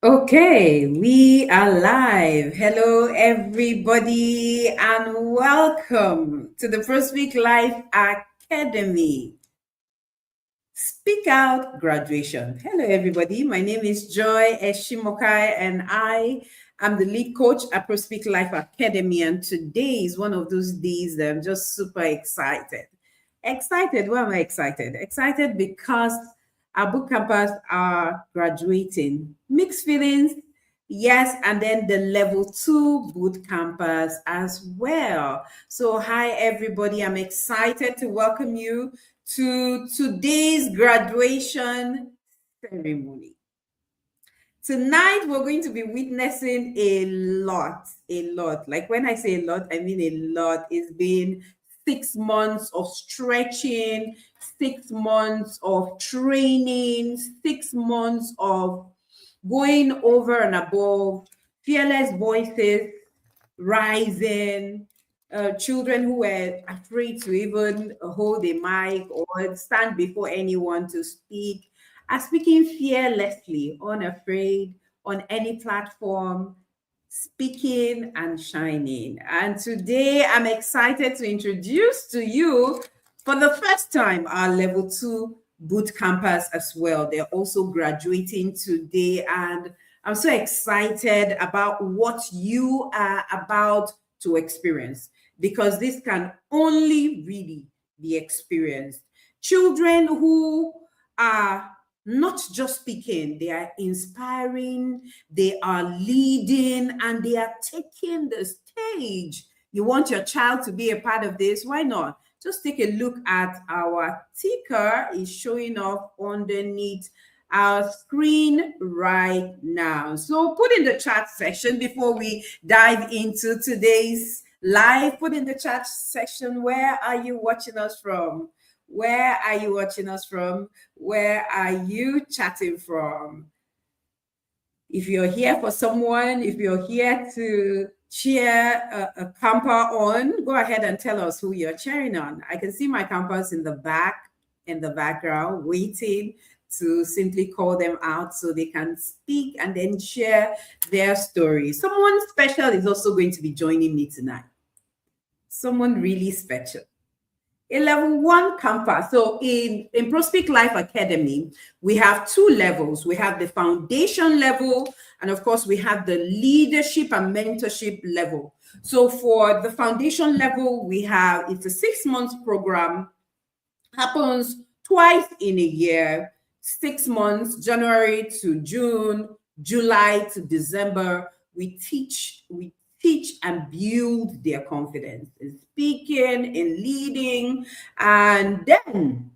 Okay, we are live. Hello, everybody, and welcome to the First Week Life Academy. Speak Out Graduation. Hello, everybody. My name is Joy Eshimokai, and I am the lead coach at Speak Life Academy. And today is one of those days that I'm just super excited. Excited. Why am I excited? Excited because our boot campers are graduating. Mixed feelings, yes, and then the level 2 boot campers as well. So, hi, everybody. I'm excited to welcome you to today's graduation ceremony. Tonight, we're going to be witnessing a lot, a lot. Like when I say a lot, I mean a lot. It's been 6 months of stretching, 6 months of training, 6 months of going over and above, fearless voices rising, children who were afraid to even hold a mic or stand before anyone to speak, are speaking fearlessly, unafraid, on any platform, speaking and shining. And today I'm excited to introduce to you for the first time our level 2 boot campers as well. They're also graduating today, and I'm so excited about what you are about to experience, because this can only really be experienced. Children who are not just speaking, they are inspiring, they are leading, and they are taking the stage. You want your child to be a part of this? Why not? Just take a look at our ticker. It's showing up underneath our screen right now. So put in the chat section before we dive into today's live. Put in the chat section, where are you watching us from? Where are you watching us from? Where are you chatting from? If you're here for someone, if you're here to cheer a camper on, go ahead and tell us who you're cheering on. I can see my campers in the background, waiting to simply call them out so they can speak and then share their story. Someone special is also going to be joining me tonight. Someone really special. A level 1 camper. So in Speak Life Academy, we have 2 levels. We have the foundation level, and of course, we have the leadership and mentorship level. So for the foundation level, it's a 6-month program, happens twice in a year, 6 months, January to June, July to December. We teach and build their confidence in speaking, in leading, and then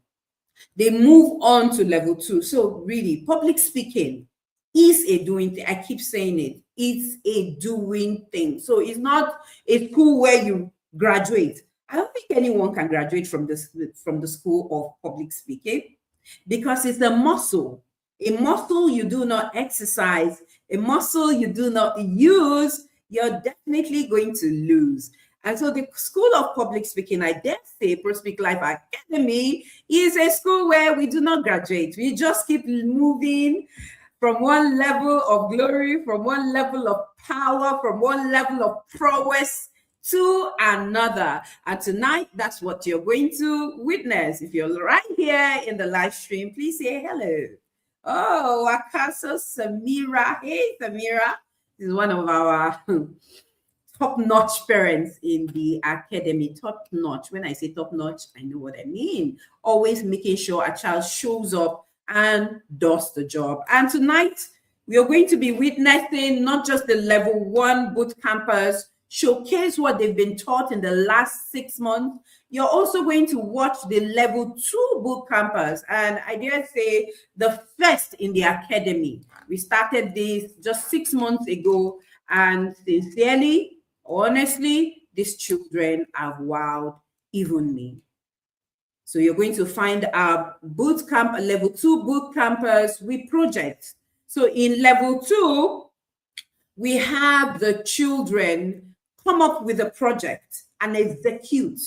they move on to level 2. So really, public speaking is a doing thing. I keep saying it. It's a doing thing. So it's not a school where you graduate. I don't think anyone can graduate from the school of public speaking, because it's a muscle. A muscle you do not exercise, a muscle you do not use, you're definitely going to lose. And so the School of Public Speaking, I dare say, Speak Life Academy is a school where we do not graduate. We just keep moving from one level of glory, from one level of power, from one level of prowess to another. And tonight, that's what you're going to witness. If you're right here in the live stream, please say hello. Oh, Akaso Samira. Hey, Samira. This is one of our top-notch parents in the academy. Top-notch. When I say top-notch, I know what I mean. Always making sure a child shows up and does the job. And tonight, we are going to be witnessing not just the level 1 boot campers showcase what they've been taught in the last 6 months. You're also going to watch the level 2 boot campers, and I dare say the first in the academy. We started this just 6 months ago, and sincerely, honestly, these children have wowed even me. So you're going to find our boot camp, level 2 boot campers with projects. So in level 2, we have the children come up with a project and execute.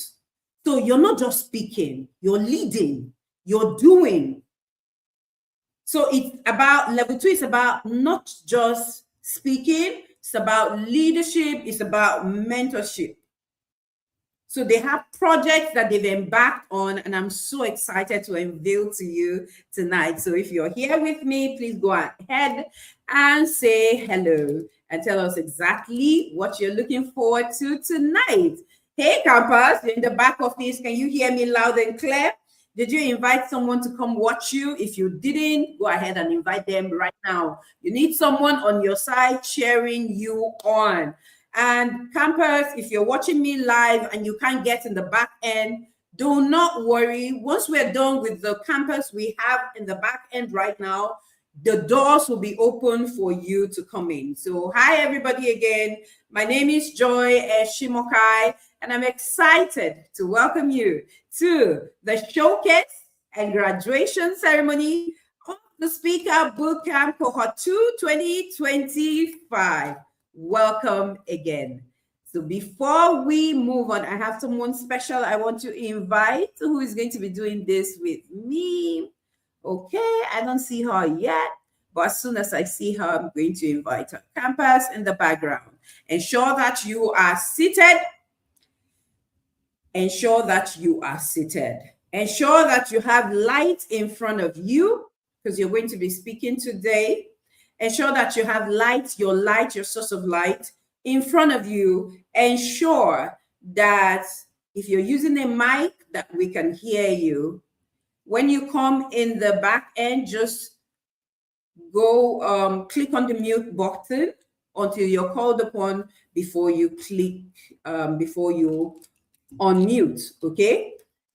So you're not just speaking, you're leading, you're doing. So it's about level 2 is about not just speaking, it's about leadership, it's about mentorship. So they have projects that they've embarked on, and I'm so excited to unveil to you tonight. So if you're here with me, please go ahead and say hello and tell us exactly what you're looking forward to tonight. Hey, campus, you're in the back of this. Can you hear me loud and clear? Did you invite someone to come watch you? If you didn't, go ahead and invite them right now. You need someone on your side cheering you on. And campers, if you're watching me live and you can't get in the back end, do not worry. Once we're done with the campus we have in the back end right now, the doors will be open for you to come in. So hi, everybody again. My name is Joy Shimokai, and I'm excited to welcome you to the showcase and graduation ceremony of the Speak Out Bootcamp Cohort 2 2025. Welcome again. So before we move on, I have someone special I want to invite who is going to be doing this with me. Okay, I don't see her yet, but as soon as I see her, I'm going to invite her. Campus in the background. Ensure that you are seated. Ensure that you are seated. Ensure that you have light in front of you because you're going to be speaking today. Ensure that you have light, your source of light in front of you. Ensure that if you're using a mic, that we can hear you. When you come in the back end, just go click on the mute button until you're called upon before you click, before you unmute, okay?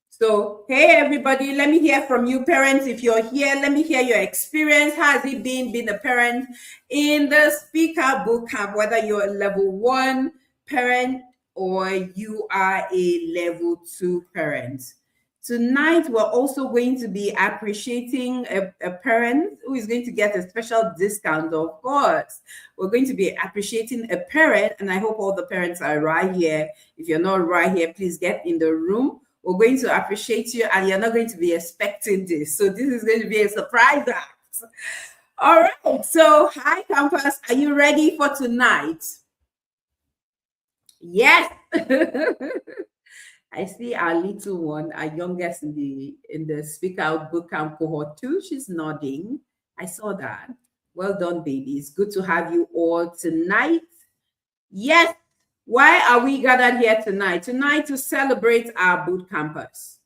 So, hey, everybody, let me hear from you, parents. If you're here, let me hear your experience. How has it been being a parent in the Speak Out Bootcamp, whether you're a level 1 parent or you are a level 2 parent? Tonight, we're also going to be appreciating a parent who is going to get a special discount, of course. We're going to be appreciating a parent, and I hope all the parents are right here. If you're not right here, please get in the room. We're going to appreciate you, and you're not going to be expecting this. So this is going to be a surprise act. All right. So, hi, campus. Are you ready for tonight? Yes. I see our little one, our youngest in the Speak Out Bootcamp Cohort 2. She's nodding. I saw that. Well done, babies. Good to have you all tonight. Yes. Why are we gathered here tonight? Tonight to celebrate our boot campus.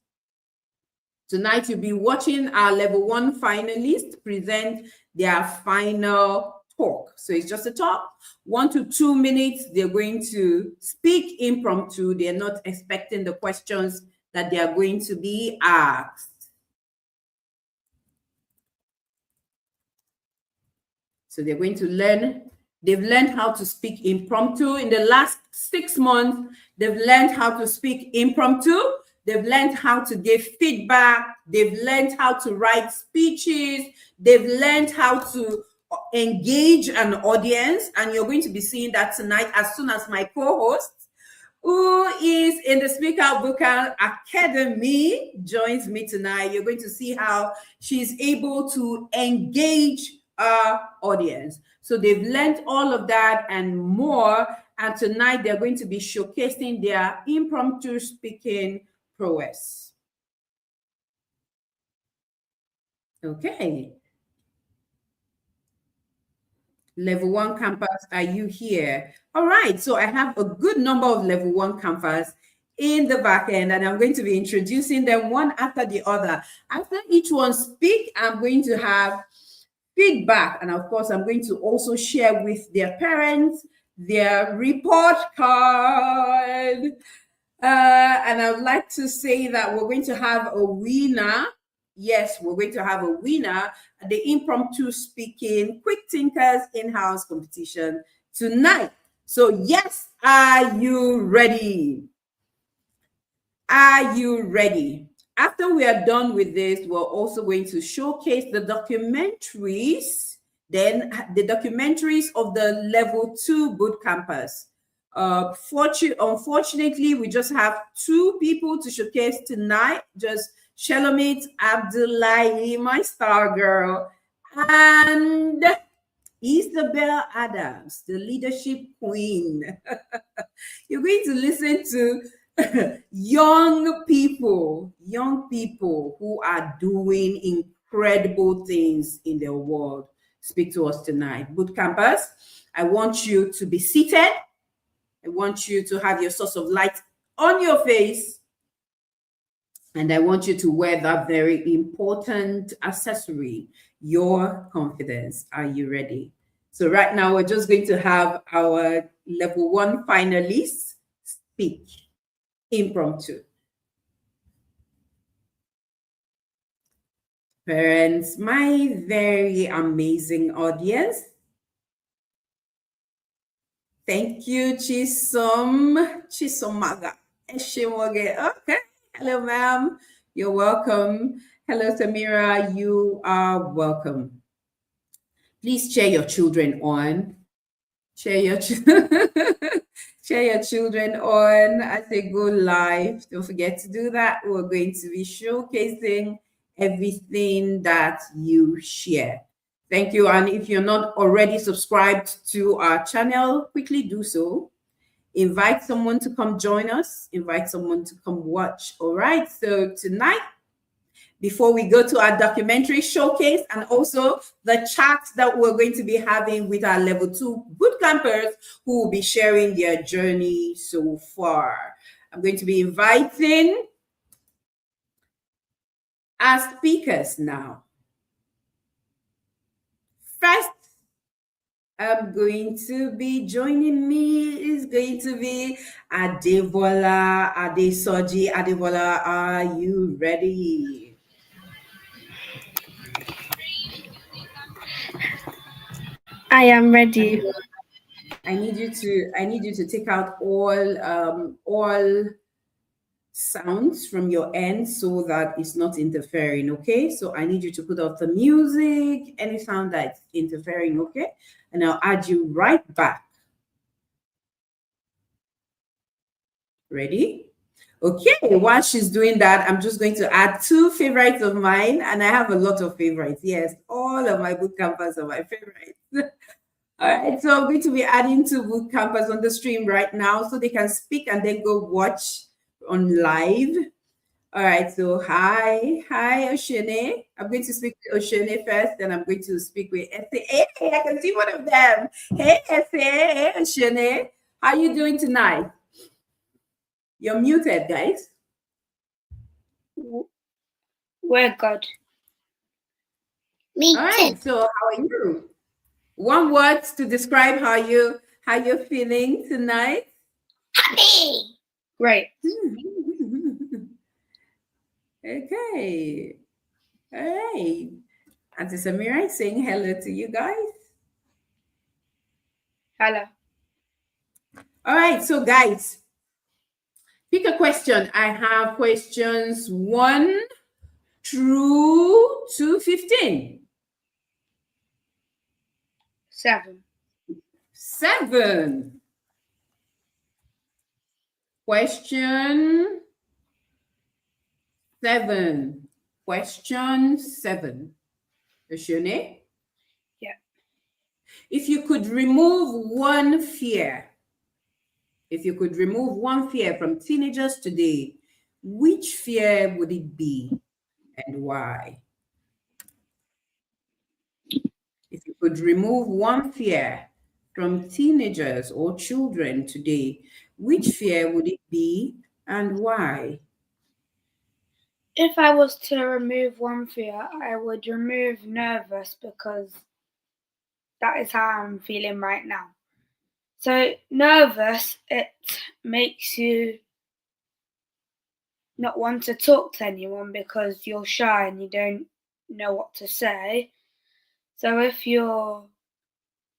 Tonight you'll be watching our level 1 finalists present their final talk. So it's just a talk, 1 to 2 minutes. They're going to speak impromptu. They're not expecting the questions that they are going to be asked. So they're going to learn. They've learned how to speak impromptu. In the last 6 months, they've learned how to speak impromptu. They've learned how to give feedback. They've learned how to write speeches. They've learned how to engage an audience. And you're going to be seeing that tonight as soon as my co-host, who is in the Speak Out Bootcamp Academy, joins me tonight. You're going to see how she's able to engage our audience. So they've learned all of that and more. And tonight they're going to be showcasing their impromptu speaking prowess. Okay. Level 1 campus, are you here? All right. So I have a good number of level 1 campus in the back end, and I'm going to be introducing them one after the other. After each one speak, I'm going to have feedback, and of course I'm going to also share with their parents their report card, and I would like to say that we're going to have a winner. Yes, we're going to have a winner at the impromptu speaking quick thinkers in-house competition tonight. So yes, are you ready? Are you ready? After we are done with this, we're also going to showcase the documentaries, then the documentaries of the level 2 boot campus. Unfortunately, we just have 2 people to showcase tonight, just Shalomit Abdullahi, my star girl, and Isabel Adams, the leadership queen. You're going to listen to young people who are doing incredible things in their world. Speak to us tonight. Boot campers, I want you to be seated. I want you to have your source of light on your face. And I want you to wear that very important accessory, your confidence. Are you ready? So right now, we're just going to have our level 1 finalists speak impromptu. Parents, my very amazing audience. Thank you, Chisomaga. Okay. Hello, ma'am. You're welcome. Hello, Samira. You are welcome. Please cheer your children on. Cheer your cheer your children on as they go live. Don't forget to do that. We're going to be showcasing everything that you share. Thank you. And if you're not already subscribed to our channel, quickly do so. Invite someone to come join us. Invite someone to come watch. All right. So tonight, before we go to our documentary showcase and also the chat that we're going to be having with our level 2 boot campers who will be sharing their journey so far. I'm going to be inviting our speakers now. First, I'm going to be joining me is going to be Adevola Adesoji. Adevola, are you ready? I am ready. I need you to take out all sounds from your end so that it's not interfering, okay? So I need you to put off the music, any sound that's interfering, okay? And I'll add you right back. Ready? Okay, while she's doing that, I'm just going to add 2 favorites of mine, and I have a lot of favorites. Yes, all of my boot campers are my favorites. All right, so I'm going to be adding 2 boot campers on the stream right now so they can speak and then go watch on live. All right, so hi, Oshene. I'm going to speak with Oshene first, then I'm going to speak with Ese. Hey, I can see one of them. Hey, Ese, hey, Oshene. How you doing tonight? You're muted, guys. We're good. All right, so how are you? One word to describe how you're feeling tonight. Happy. Great. Okay. All right. Auntie Samira is saying hello to you guys. Hello. All right, so guys, pick a question. I have questions 1 through to 15. 7. 7. Question 7. Question 7. Oshone? Yeah. If you could remove one fear, from teenagers today, which fear would it be and why? If you could remove one fear from teenagers or children today, which fear would it be and why? If I was to remove one fear, I would remove nervous because that is how I'm feeling right now. So nervous, it makes you not want to talk to anyone because you're shy and you don't know what to say. So if you're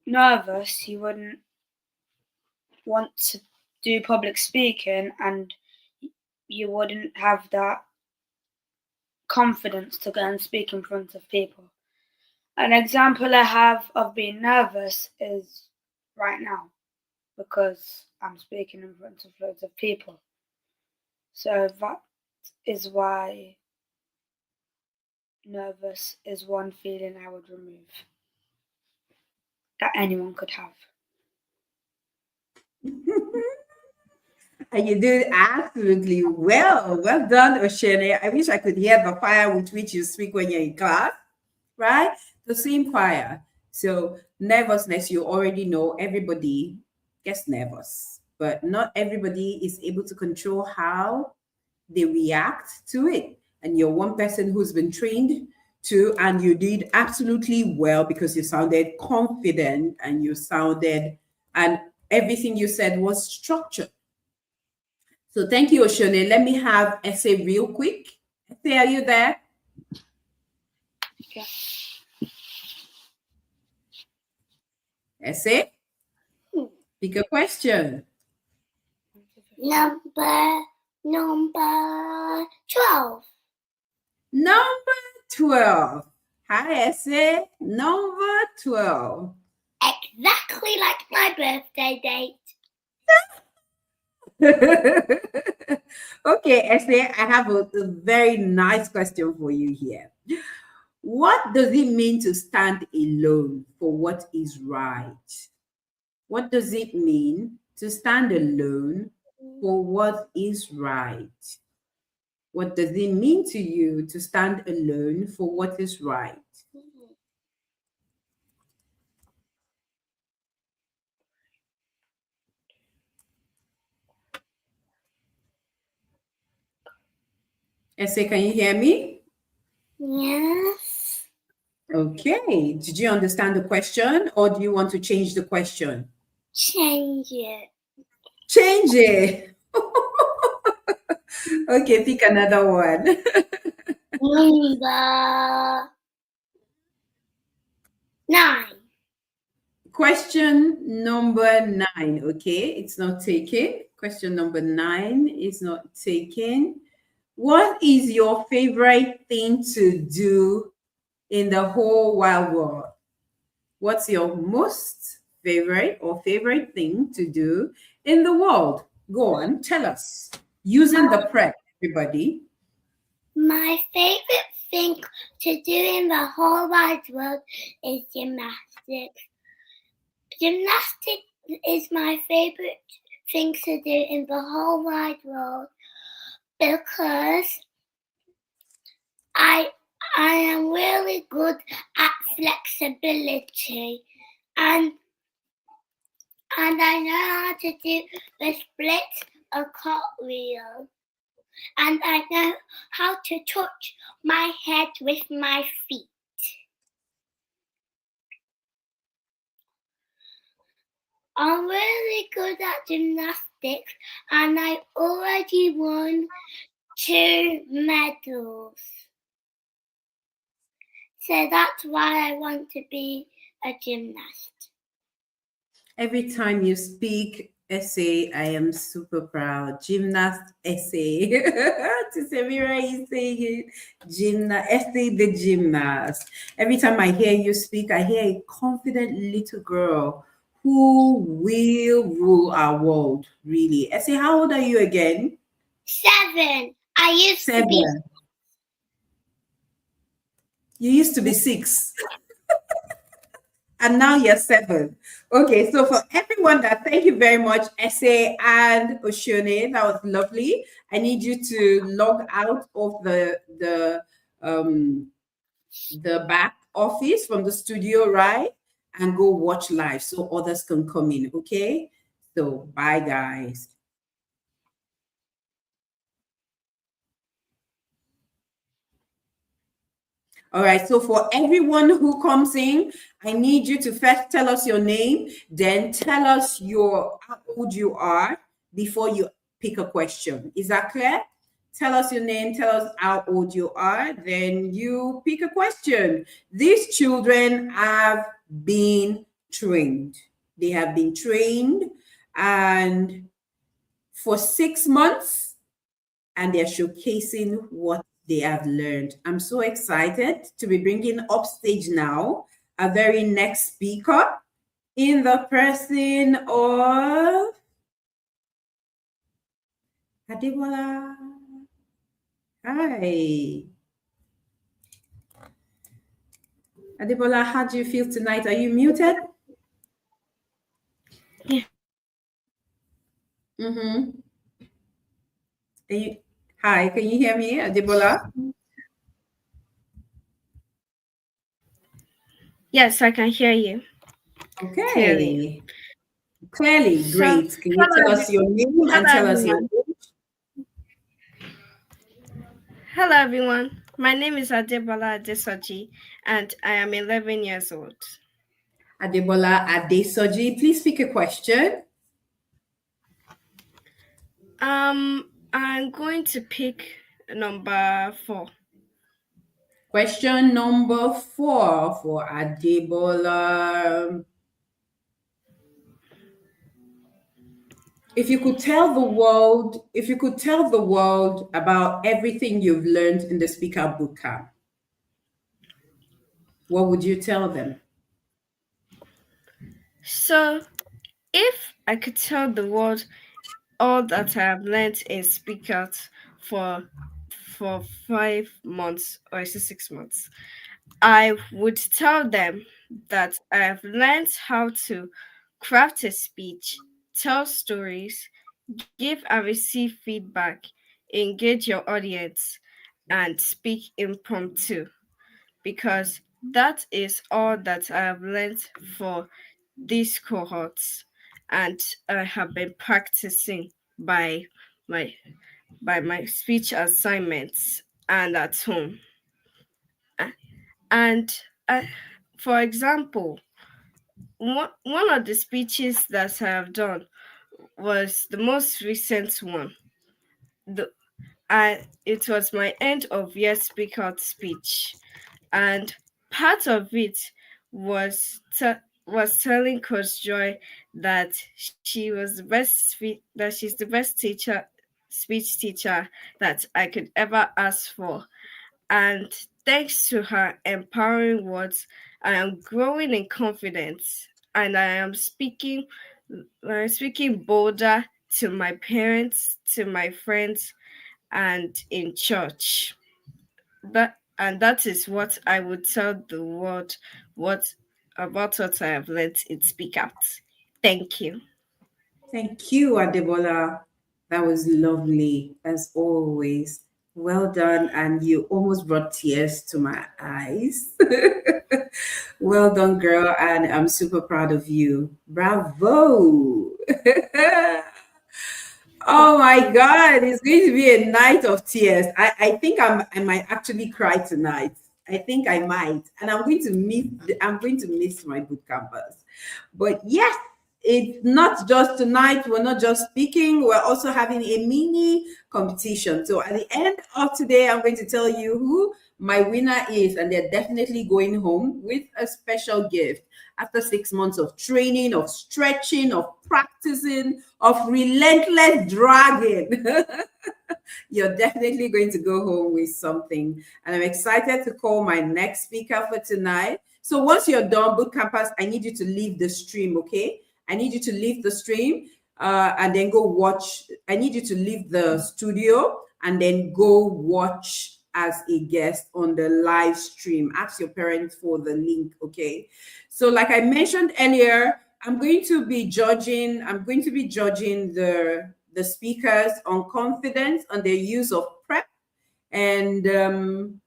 nervous, you wouldn't want to do public speaking and you wouldn't have that confidence to go and speak in front of people. An example I have of being nervous is right now because I'm speaking in front of loads of people. So that is why nervous is one feeling I would remove that anyone could have. And you did absolutely well. Well done, Oshene. I wish I could hear the fire with which you speak when you're in class, right? The same fire. So, nervousness, you already know everybody gets nervous, but not everybody is able to control how they react to it. And you're one person who's been trained to, and you did absolutely well because you sounded confident and and everything you said was structured. So thank you, Oshone. Let me have essay real quick. Essay, are you there? Yeah. Essay? Pick a question. Number 12. Number 12. Hi, essay. Number 12. Exactly like my birthday date. Okay, essay, I have a very nice question for you here. What does it mean to stand alone for what is right? What does it mean to stand alone for what is right? What does it mean to you to stand alone for what is right? Essay, can you hear me? Yes. Okay. Did you understand the question or do you want to change the question? Change it. Change it. Okay, pick another one. Number 9. Question number 9. Okay, it's not taken. Question number 9 is not taken. What is your favorite thing to do in the whole wide world? What's your most favorite thing to do in the world? Go on, tell us. Using the prep, everybody. My favorite thing to do in the whole wide world is gymnastics. Gymnastics is my favorite thing to do in the whole wide world because I am really good at flexibility and I know how to do the split, a cartwheel, and I know how to touch my head with my feet. I'm really good at gymnastics and I already won 2 medals. So that's why I want to be a gymnast. Every time you speak essay, I am super proud. Gymnast essay. To Samira is saying it. Gymnast essay the gymnast. Every time I hear you speak, I hear a confident little girl who will rule our world, really. Essay, how old are you again? 7. I used 7. to be. You used to be 6. And now you're 7. Okay, so for everyone that, thank you very much, Essay and Oshone. That was lovely. I need you to log out of the back office from the studio, right? And go watch live so others can come in. Okay. So bye, guys. All right, so for everyone who comes in, I need you to first tell us your name, then tell us how old you are before you pick a question. Is that clear? Tell us your name, tell us how old you are, then you pick a question. These children have been trained. They have been trained and for 6 months, and they're showcasing what they have learned. I'm so excited to be bringing up stage now a very next speaker in the person of Adebola. Hi. Adebola, how do you feel tonight? Are you muted? Yeah. Mm-hmm. Hi, can you hear me, Adebola? Yes, I can hear you clearly. Okay. Clearly, So, great. Can you tell us your name and hello tell us your everyone. age? Hello everyone. My name is Adebola Adesoji, and I am 11 years old. Adebola Adesoji, please pick a question. I'm going to pick number 4. Question number 4 for Adebola. If you could tell the world about everything you've learned in the Speak Out Bootcamp, what would you tell them? So, if I could tell the world all that I have learned in Speak Out for 5 months or is it 6 months, I would tell them that I have learned how to craft a speech, tell stories, give and receive feedback, engage your audience, and speak impromptu because that is all that I have learned for these cohorts, and I have been practicing by my my speech assignments and at home. And uh, for example, one of the speeches that I have done was the most recent one. The it was my end of year speak out speech, and part of it was was telling Coach Joy that she was that she's the best speech teacher that I could ever ask for. And thanks to her empowering words, I am growing in confidence and I am speaking bolder to my parents, to my friends, and in church. That is what I would tell the world what about what I have learned in Speak Out. Thank you. Thank you, Adebola. That was lovely, as always. Well done, and you almost brought tears to my eyes. Well done, girl, and I'm super proud of you. Bravo! Oh my God, it's going to be a night of tears. I think I might actually cry tonight. I think I might. And I'm going to miss my boot campus. But yes, it's not just tonight. We're not just speaking, we're also having a mini competition. So at the end of today, I'm going to tell you who my winner is, and they're definitely going home with a special gift after 6 months of training, of stretching, of practicing, of relentless dragging. You're definitely going to go home with something. And I'm excited to call my next speaker for tonight. So once you're done, boot campus, I need you to leave the stream, okay? I need you to leave the stream and then go watch. I need you to leave the studio and then go watch as a guest on the live stream. Ask your parents for the link, okay? So like I mentioned earlier, I'm going to be judging the speakers on confidence, on their use of prep, and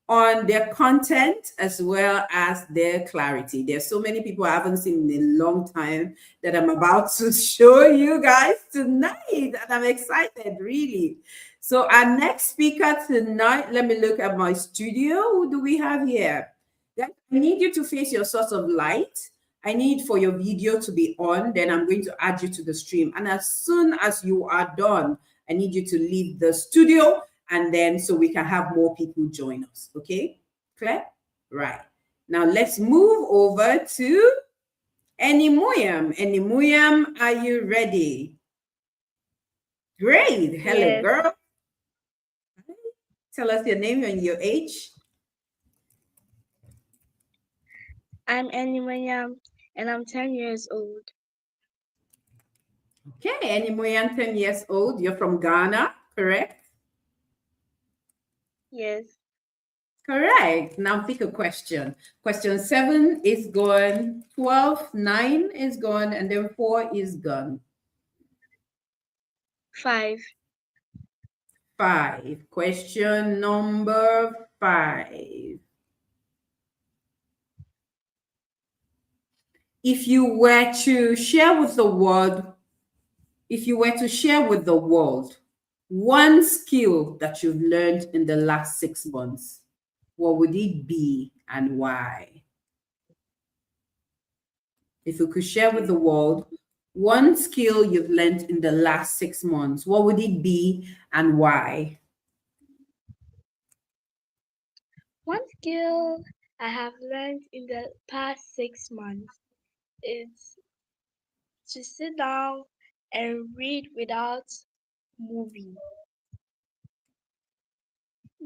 on their content as well as their clarity. There's so many people I haven't seen in a long time that I'm about to show you guys tonight, and I'm excited, really. So our next speaker tonight, let me look at my studio. Who do we have here? Guys, I need you to face your source of light. I need for your video to be on. Then I'm going to add you to the stream. And as soon as you are done, I need you to leave the studio, and then so we can have more people join us. Okay? Clear? Right. Now let's move over to Enimuyam. Enimuyam, are you ready? Great. Hello, Yes. girl. Tell us your name and your age. I'm Annie, and I'm 10 years old. Okay, Enimuyam, 10 years old. You're from Ghana, correct? Yes. Correct. Now pick a question. Question 7 is gone. 12, 9 is gone, and then 4 is gone. 5. 5. Question number 5. If you were to share with the world, one skill that you've learned in the last 6 months, what would it be and why? If you could share with the world one skill you've learned in the last 6 months, what would it be and why? One skill I have learned in the past 6 months is to sit down and read without moving.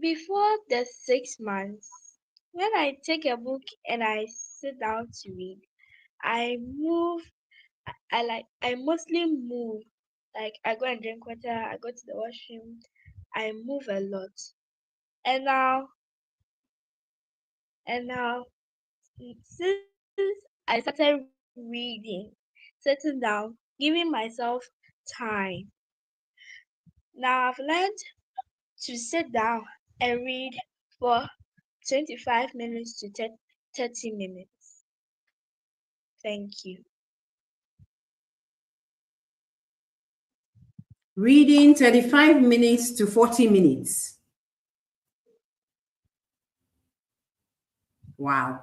Before the 6 months, when I take a book and I sit down to read, I move. I mostly move. Like I go and drink water, I go to the washroom, I move a lot. And now since I started reading, sitting down, giving myself time. Now I've learned to sit down and read for 25 minutes to 30 minutes. Thank you. Reading 35 minutes to 40 minutes. Wow.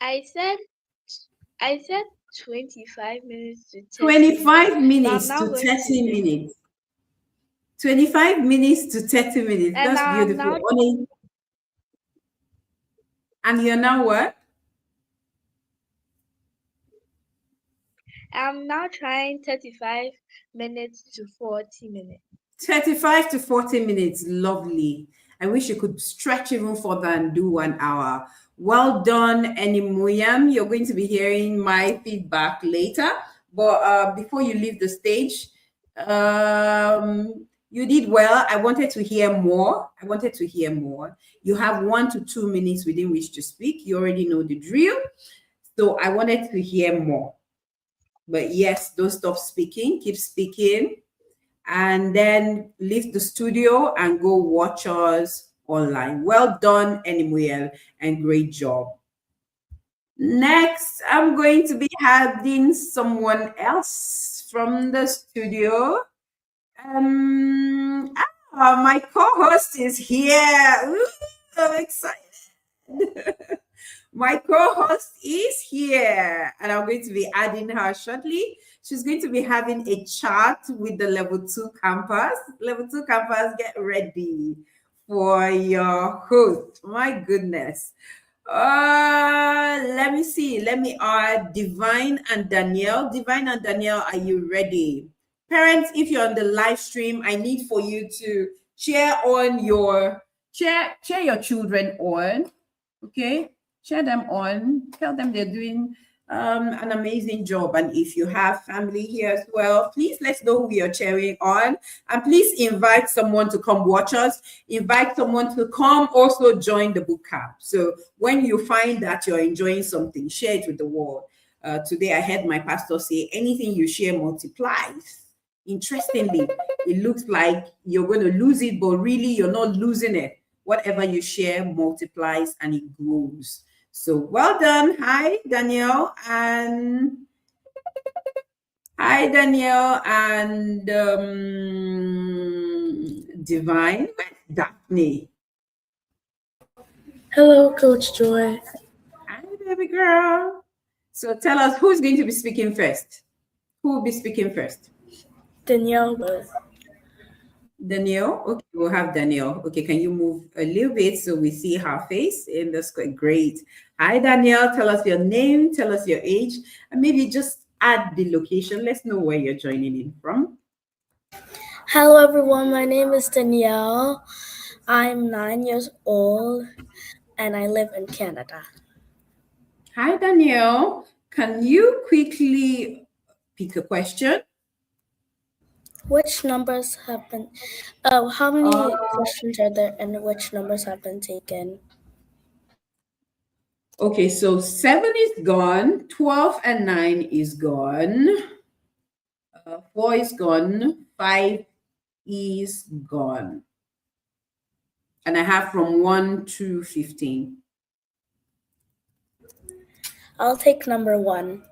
I said 25 minutes to 30 25 minutes. minutes to 30 minutes. 25 minutes to 30 minutes. And That's beautiful. And you're now what? I'm now trying 35 minutes to 40 minutes. 35 to 40 minutes. Lovely. I wish you could stretch even further and do 1 hour. Well done, Enimuyam. You're going to be hearing my feedback later. But before you leave the stage, you did well. I wanted to hear more. You have 1 to 2 minutes within which to speak. You already know the drill. So I wanted to hear more. But yes, don't stop speaking. Keep speaking. And then leave the studio and go watch us online. Well done, Enimuel, and great job. Next, I'm going to be having someone else from the studio. My co-host is here. Ooh, I'm excited. My co-host is here, and I'm going to be adding her shortly. She's going to be having a chat with the level 2 campus. Level 2 campus, get ready for your host. My goodness. Let me see. Let me Divine and Danielle. Divine and Danielle, are you ready? Parents, if you're on the live stream, I need for you to cheer your children on. Okay, cheer them on. Tell them they're doing an amazing job. And if you have family here as well, please let's know who you're cheering on. And please invite someone to come watch us. Invite someone to come also join the boot camp. So when you find that you're enjoying something, share it with the world. Today I heard my pastor say, anything you share multiplies. Interestingly, it looks like you're going to lose it, but really you're not losing it. Whatever you share multiplies and it grows. So well done. Hi, Danielle and Divine. Daphne. Hello, Coach Joy. Hi, baby girl. So tell us who's going to be speaking first. Who will be speaking first? Danielle will. Danielle? Okay, we'll have Danielle. Okay, can you move a little bit so we see her face in the screen? Great. Hi, Danielle. Tell us your name, tell us your age, and maybe just add the location. Let's know where you're joining in from. Hello, everyone. My name is Danielle. I'm 9 years old, and I live in Canada. Hi, Danielle. Can you quickly pick a question? Which numbers have been, how many questions are there and which numbers have been taken? Okay, so 7 is gone, 12 and 9 is gone, 4 is gone, 5 is gone. And I have from 1 to 15. I'll take number 1.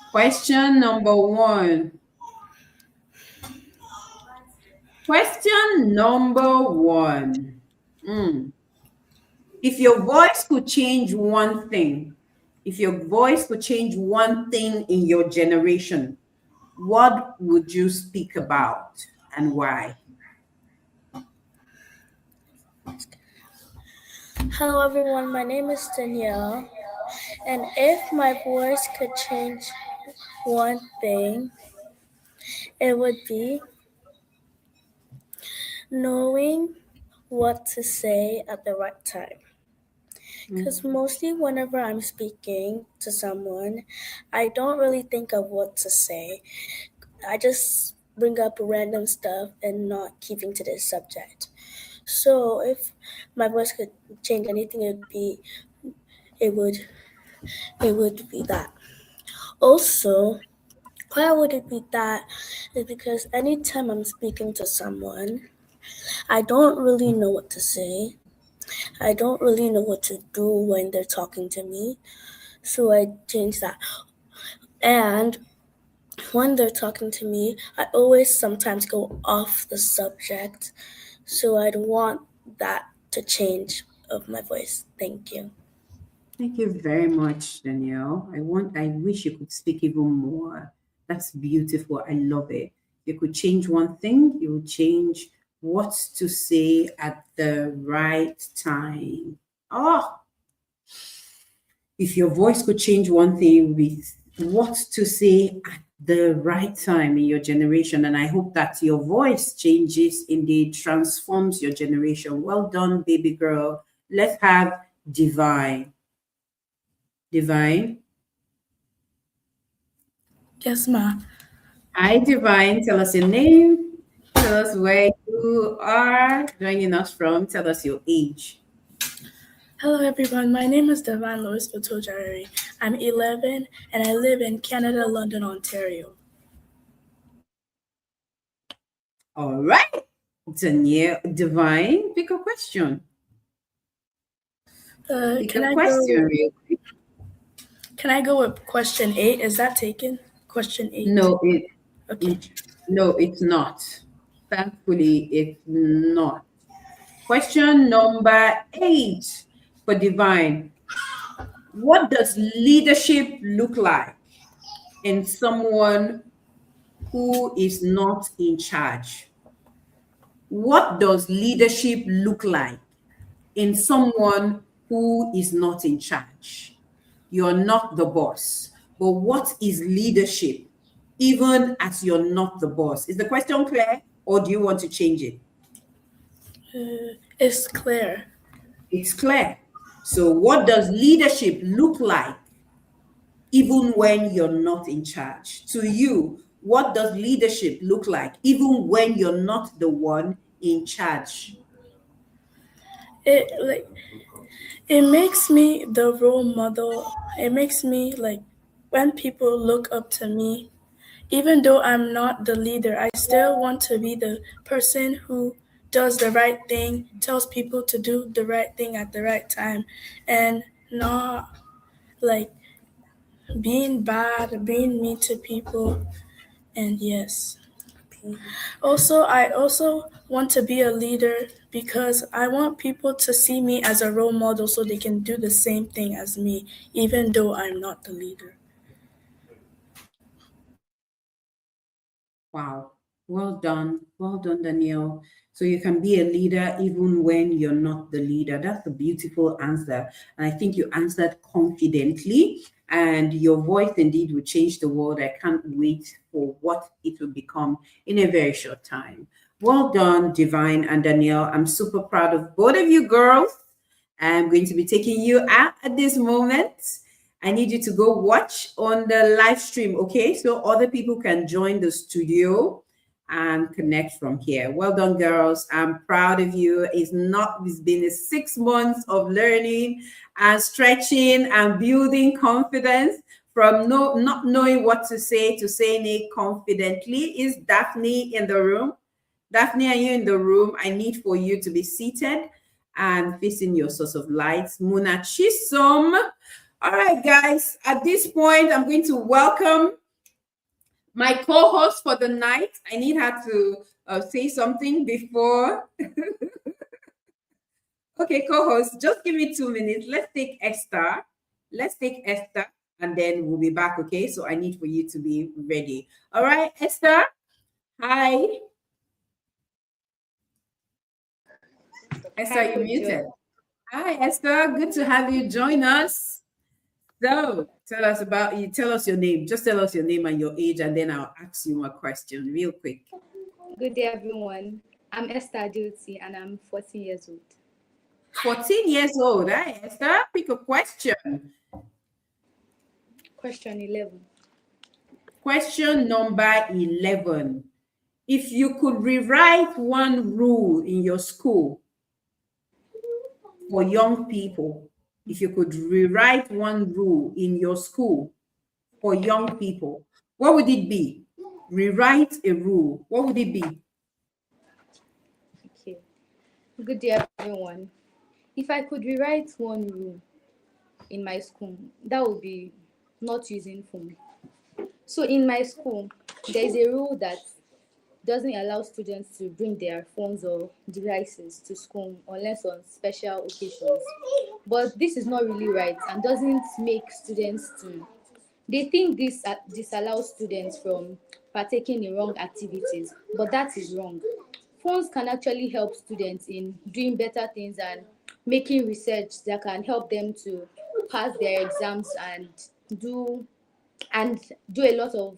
Question number 1. Question number 1. If your voice could change one thing, if your voice could change one thing in your generation, what would you speak about and why? Hello everyone, my name is Danielle, and if my voice could change one thing, it would be knowing what to say at the right time. Because mostly whenever I'm speaking to someone, I don't really think of what to say. I just bring up random stuff and not keeping to this subject. So if my voice could change anything, it would be that. Also, why would it be that? Is because anytime I'm speaking to someone, I don't really know what to say. I don't really know what to do when they're talking to me. So I change that. And when they're talking to me, I always sometimes go off the subject. So I'd want that to change of my voice. Thank you. Thank you very much, Danielle. I wish you could speak even more. That's beautiful. I love it. You could change one thing, you would change what to say at the right time. Oh, if your voice could change one thing, it would be what to say at the right time in your generation. And I hope that your voice changes, indeed transforms your generation. Well done, baby girl. Let's have Divine. Divine. Yes, ma. Hi, Divine. Tell us your name. Tell us where you are joining us from. Tell us your age. Hello, everyone. My name is Devon Louis Batojari. I'm 11 and I live in Canada, London, Ontario. All right. Danielle, Divine, pick a question. Can I go with question 8? Is that taken? Question 8? No, Okay. it's not. Thankfully, it's not. Question number 8 for Divine. What does leadership look like in someone who is not in charge? What does leadership look like in someone who is not in charge? You're not the boss, but what is leadership even as you're not the boss? Is the question clear, or do you want to change it? It's clear. It's clear. So what does leadership look like even when you're not in charge? To you, what does leadership look like even when you're not the one in charge? It makes me the role model. It makes me when people look up to me, even though I'm not the leader, I still want to be the person who does the right thing, tells people to do the right thing at the right time, and not being bad, being mean to people. And yes. I also want to be a leader because I want people to see me as a role model so they can do the same thing as me, even though I'm not the leader. Wow. Well done. Well done, Danielle. So you can be a leader even when you're not the leader. That's a beautiful answer. And I think you answered confidently, and your voice indeed will change the world. I can't wait for what it will become in a very short time. Well done, Divine and Danielle. I'm super proud of both of you girls. I'm going to be taking you out at this moment. I need you to go watch on the live stream, okay? So other people can join the studio. and connect from here. Well done, girls. I'm proud of you. It's been 6 months of learning and stretching and building confidence from not knowing what to say to saying it confidently. Is Daphne in the room? Daphne, are you in the room? I need for you to be seated and facing your source of light. Muna Chisom. All right, guys, at this point, I'm going to welcome my co-host for the night. I need her to say something before. Okay, co-host, just give me 2 minutes. Let's take Esther. And then we'll be back, okay? So I need for you to be ready. All right, Esther. Hi. Esther, you're muted. Hi, Esther. Good to have you join us. So tell us about you. Tell us your name. Just tell us your name and your age, and then I'll ask you a question real quick. Good day, everyone. I'm Esther Duty, and I'm 14 years old. 14 years old, eh? Esther, pick a question. Question 11. Question number 11. If you could rewrite one rule in your school for young people, if you could rewrite one rule in your school for young people, what would it be? Rewrite a rule. What would it be? Okay. Good day, everyone. If I could rewrite one rule in my school, that would be not using phone. So in my school, there is a rule that doesn't allow students to bring their phones or devices to school unless on special occasions. But this is not really right and doesn't make students to. They think this disallows students from partaking in wrong activities, but that is wrong. Phones can actually help students in doing better things and making research that can help them to pass their exams and do a lot of,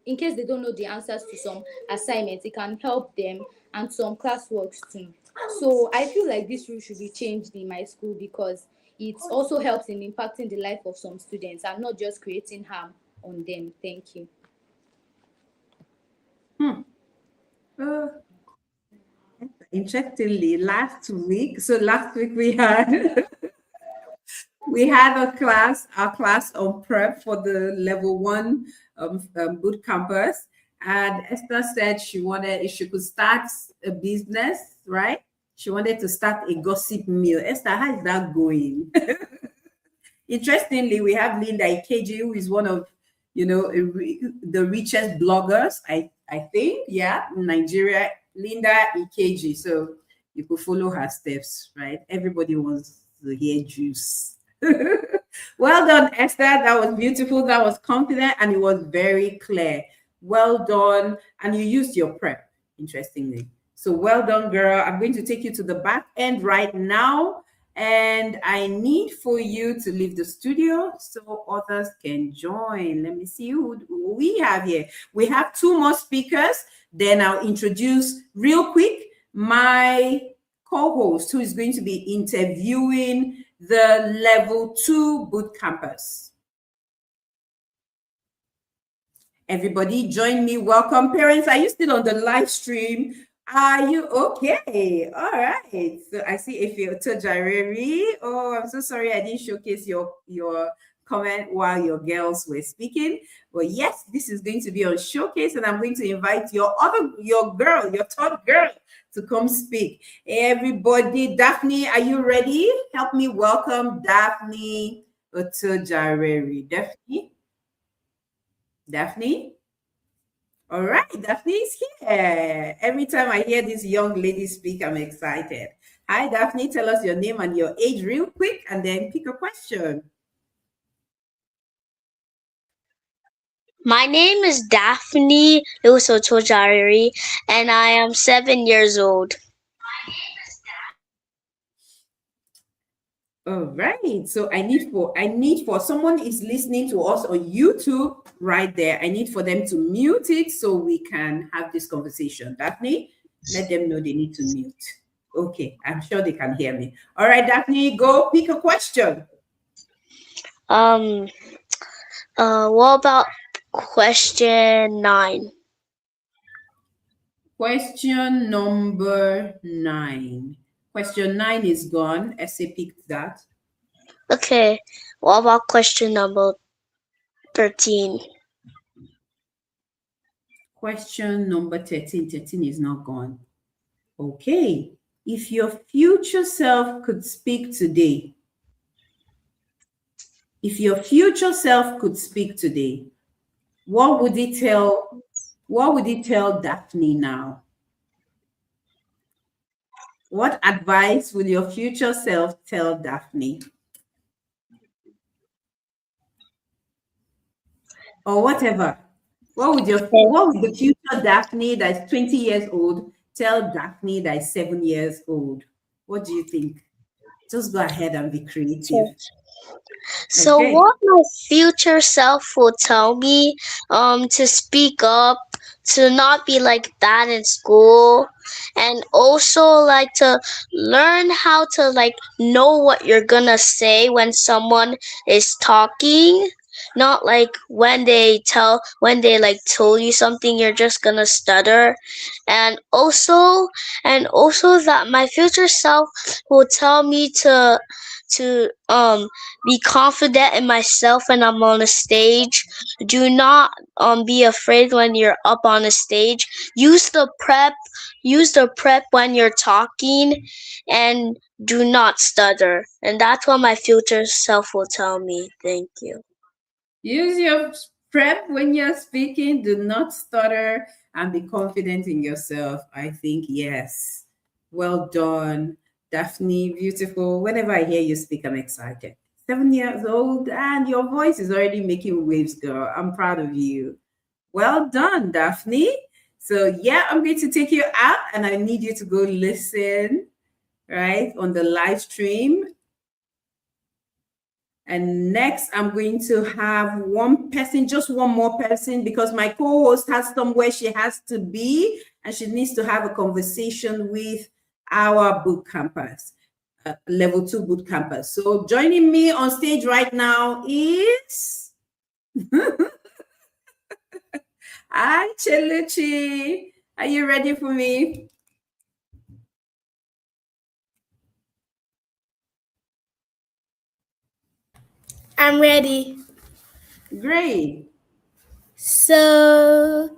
in case they don't know the answers to some assignments, it can help them and some classworks too. So I feel like this rule should be changed in my school because it also helps in impacting the life of some students and not just creating harm on them. Thank you. Interestingly, last week we had we had our class on prep for the level 1 boot campus, and Esther said she wanted, if she could start a business, right? She wanted to start a gossip mill. Esther, how is that going? Interestingly, we have Linda Ikeji, who is one of, the richest bloggers, I think, yeah, in Nigeria. Linda Ikeji. So you could follow her steps, right? Everybody wants to hear juice. Well done, Esther. That was beautiful. That was confident, and it was very clear. Well done. And you used your prep, interestingly. So well done, girl. I'm going to take you to the back end right now. And I need for you to leave the studio so others can join. Let me see who we have here. We have 2 more speakers. Then I'll introduce real quick my co-host who is going to be interviewing the level 2 boot campus. Everybody join me. Welcome. Parents, are you still on the live stream? Are you okay? All right. So I see Ifeoto Tojareri. Oh, I'm so sorry I didn't showcase your comment while your girls were speaking. But yes, this is going to be on showcase, and I'm going to invite your third girl to come speak. Everybody, Daphne, are you ready? Help me welcome Daphne Otojareri. Daphne? All right, Daphne is here. Every time I hear this young lady speak, I'm excited. Hi, Daphne. Tell us your name and your age real quick, and then pick a question. My name is Daphne Lusotojari, and I am 7 years old. All right. So I need for someone is listening to us on YouTube right there. I need for them to mute it so we can have this conversation. Daphne, let them know they need to mute. Okay, I'm sure they can hear me. All right, Daphne, go pick a question. What about question 9? Question number 9. Question 9 is gone. Essay picked that. Okay. What about question number 13? Question number 13. 13 is not gone. Okay. If your future self could speak today, what would it tell Daphne now? What advice will your future self tell Daphne? Or whatever. What would the future Daphne that's 20 years old tell Daphne that is 7 years old? What do you think? Just go ahead and be creative. So Okay. what my future self will tell me, to speak up, to not be like that in school, and also like to learn how to like know what you're gonna say when someone is talking. Not like when they like told you something, you're just gonna stutter. And also that my future self will tell me to be confident in myself when I'm on a stage. Do not be afraid when you're up on a stage. Use the prep when you're talking, and do not stutter. And that's what my future self will tell me. Thank you. Use your prep when you're speaking. Do not stutter and be confident in yourself. I think, yes. Well done, Daphne. Beautiful. Whenever I hear you speak, I'm excited. 7 years old, and your voice is already making waves, girl. I'm proud of you. Well done, Daphne. So, yeah, I'm going to take you out, and I need you to go listen, right, on the live stream. And next, I'm going to have one person, just one more person, because my co-host has somewhere she has to be, and she needs to have a conversation with our boot campus, level 2 boot campus. So joining me on stage right now is Hi, Cheluchi. Are you ready for me? I'm ready. Great. So,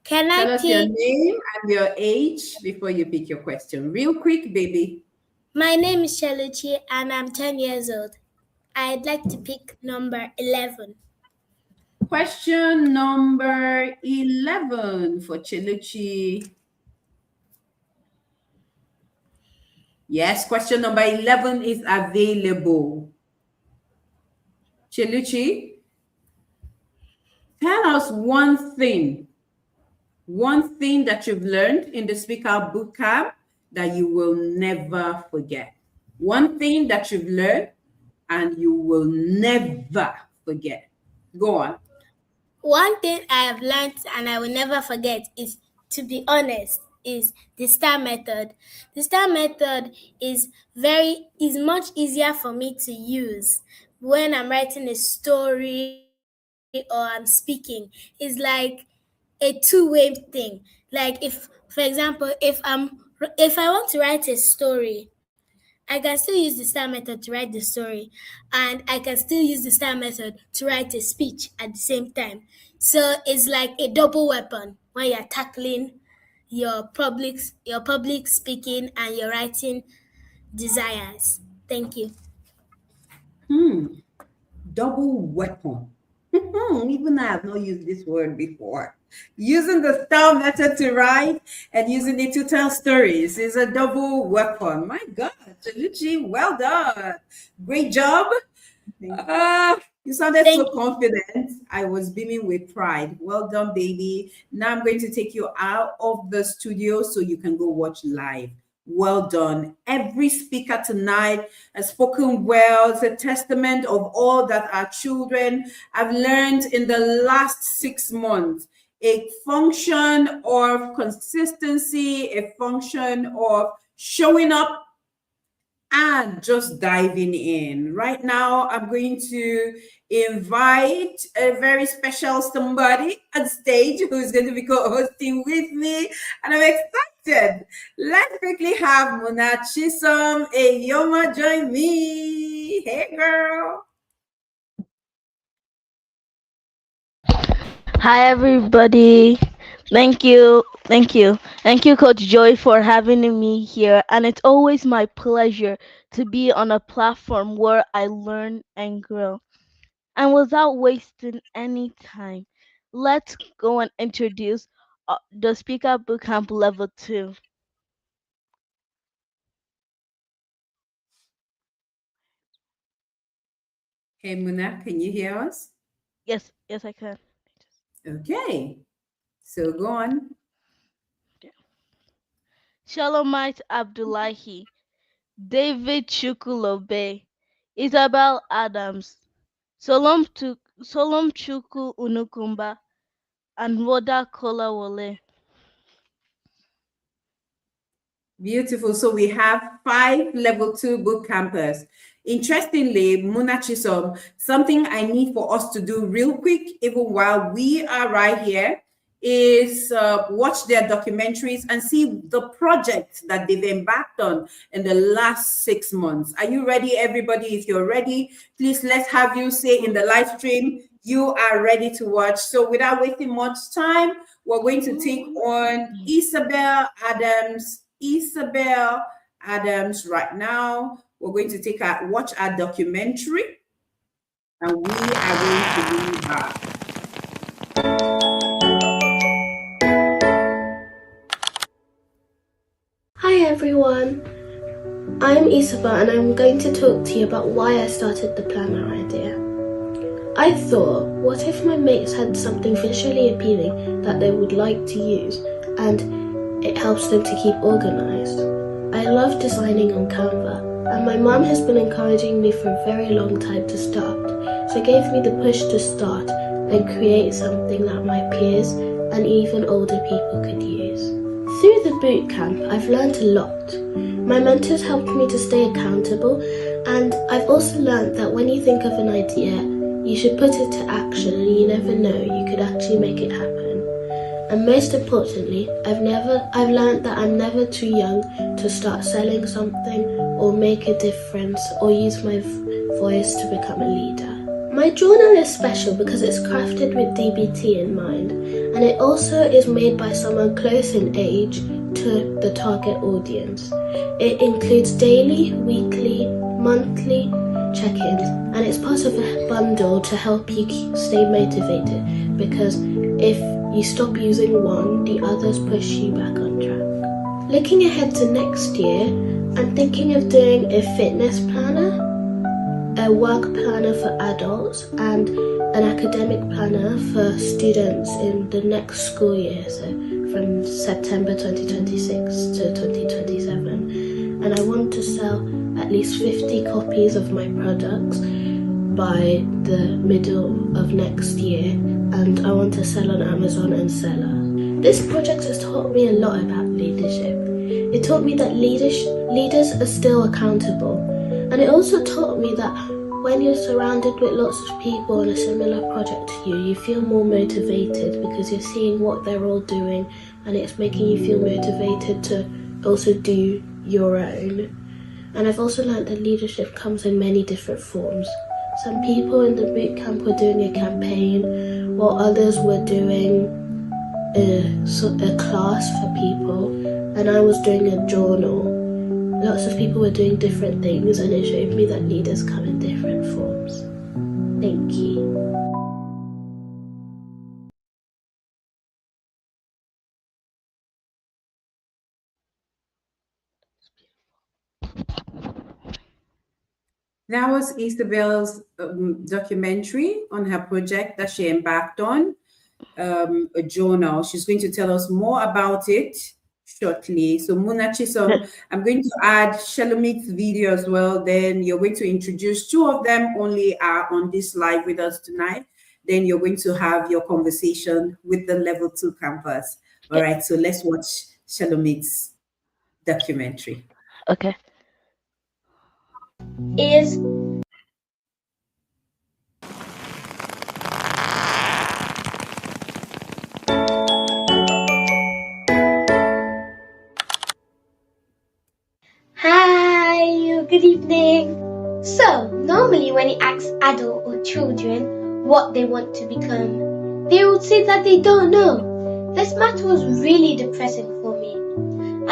can Tell I us your pick? name and your age before you pick your question. Real quick, baby. My name is Cheluchi and I'm 10 years old. I'd like to pick number 11. Question number 11 for Cheluchi. Yes, question number 11 is available. Cheluchi, tell us one thing that you've learned in the Speak Out Bootcamp that you will never forget. One thing that you've learned and you will never forget. Go on. One thing I have learned and I will never forget is, to be honest, is the STAR method. The STAR method is much easier for me to use when I'm writing a story or I'm speaking. It's like a two-way thing. Like, if, for example, if I want to write a story, I can still use the STAR method to write the story, and I can still use the STAR method to write a speech at the same time. So it's like a double weapon when you're tackling your public speaking and your writing desires. Thank you. Double weapon. Even I have not used this word before. Using the STAR method to write and using it to tell stories is a double weapon. My God, Cheluchi, well done. Great job. You sounded so confident. I was beaming with pride. Well done, baby. Now I'm going to take you out of the studio so you can go watch live. Well done. Every speaker tonight has spoken well. It's a testament of all that our children have learned in the last 6 months. A function of consistency, a function of showing up and just diving in. Right now, I'm going to invite a very special somebody on stage who's going to be co-hosting with me, and I'm excited. Let's quickly have Muna Chisom Eyoma join me. Hey, girl. Hi, everybody. Thank you, Coach Joy, for having me here. And it's always my pleasure to be on a platform where I learn and grow. And without wasting any time, let's go and introduce the Speak Out Bootcamp Level 2. Hey, Muna, can you hear us? Yes, I can. Okay, so go on. Shalomite Abdullahi, David Chukulobe, Isabel Adams, Solom Chuku Unukumba, and Woda Kolawole. Beautiful. So we have 5 level 2 boot campers. Interestingly, Muna Chisom, something I need for us to do real quick, even while we are right here, is watch their documentaries and see the projects that they've embarked on in the last 6 months. Are you ready, everybody? If you're ready, please let's have you say in the live stream, you are ready to watch. So without wasting much time, we're going to take on Isabel Adams right now. We're going to watch our documentary, and we are going to be back. Hi everyone, I'm Isabel and I'm going to talk to you about why I started the planner idea. I thought, what if my mates had something visually appealing that they would like to use and it helps them to keep organised? I love designing on Canva and my mum has been encouraging me for a very long time to start, so it gave me the push to start and create something that my peers and even older people could use. Through the boot camp, I've learned a lot. My mentors helped me to stay accountable, and I've also learned that when you think of an idea, you should put it to action, and you never know, you could actually make it happen. And most importantly, I've learned that I'm never too young to start selling something or make a difference or use my voice to become a leader. My journal is special because it's crafted with DBT in mind, and it also is made by someone close in age to the target audience. It includes daily, weekly, monthly check-ins, and it's part of a bundle to help you stay motivated, because if you stop using one, the others push you back on track. Looking ahead to next year, I'm thinking of doing a fitness planner, a work planner for adults, and an academic planner for students in the next school year, so from September 2026 to 2027. And I want to sell at least 50 copies of my products by the middle of next year, and I want to sell on Amazon and Seller. This project has taught me a lot about leadership. It taught me that leaders are still accountable. And it also taught me that when you're surrounded with lots of people on a similar project to you, you feel more motivated because you're seeing what they're all doing, and it's making you feel motivated to also do your own. And I've also learned that leadership comes in many different forms. Some people in the boot camp were doing a campaign, while others were doing a class for people, and I was doing a journal. Lots of people were doing different things, and it showed me that leaders come in different forms. Thank you. That was Isabel's documentary on her project that she embarked on, a journal. She's going to tell us more about it shortly. So Muna Chisom, I'm going to add Shalomit's video as well. Then you're going to introduce 2 of them only are on this live with us tonight. Then you're going to have your conversation with the level 2 campus. All right, so let's watch Shalomit's documentary. Okay. is Hi, good evening. So, normally when you ask adults or children what they want to become, they would say that they don't know. This matter was really depressing for me,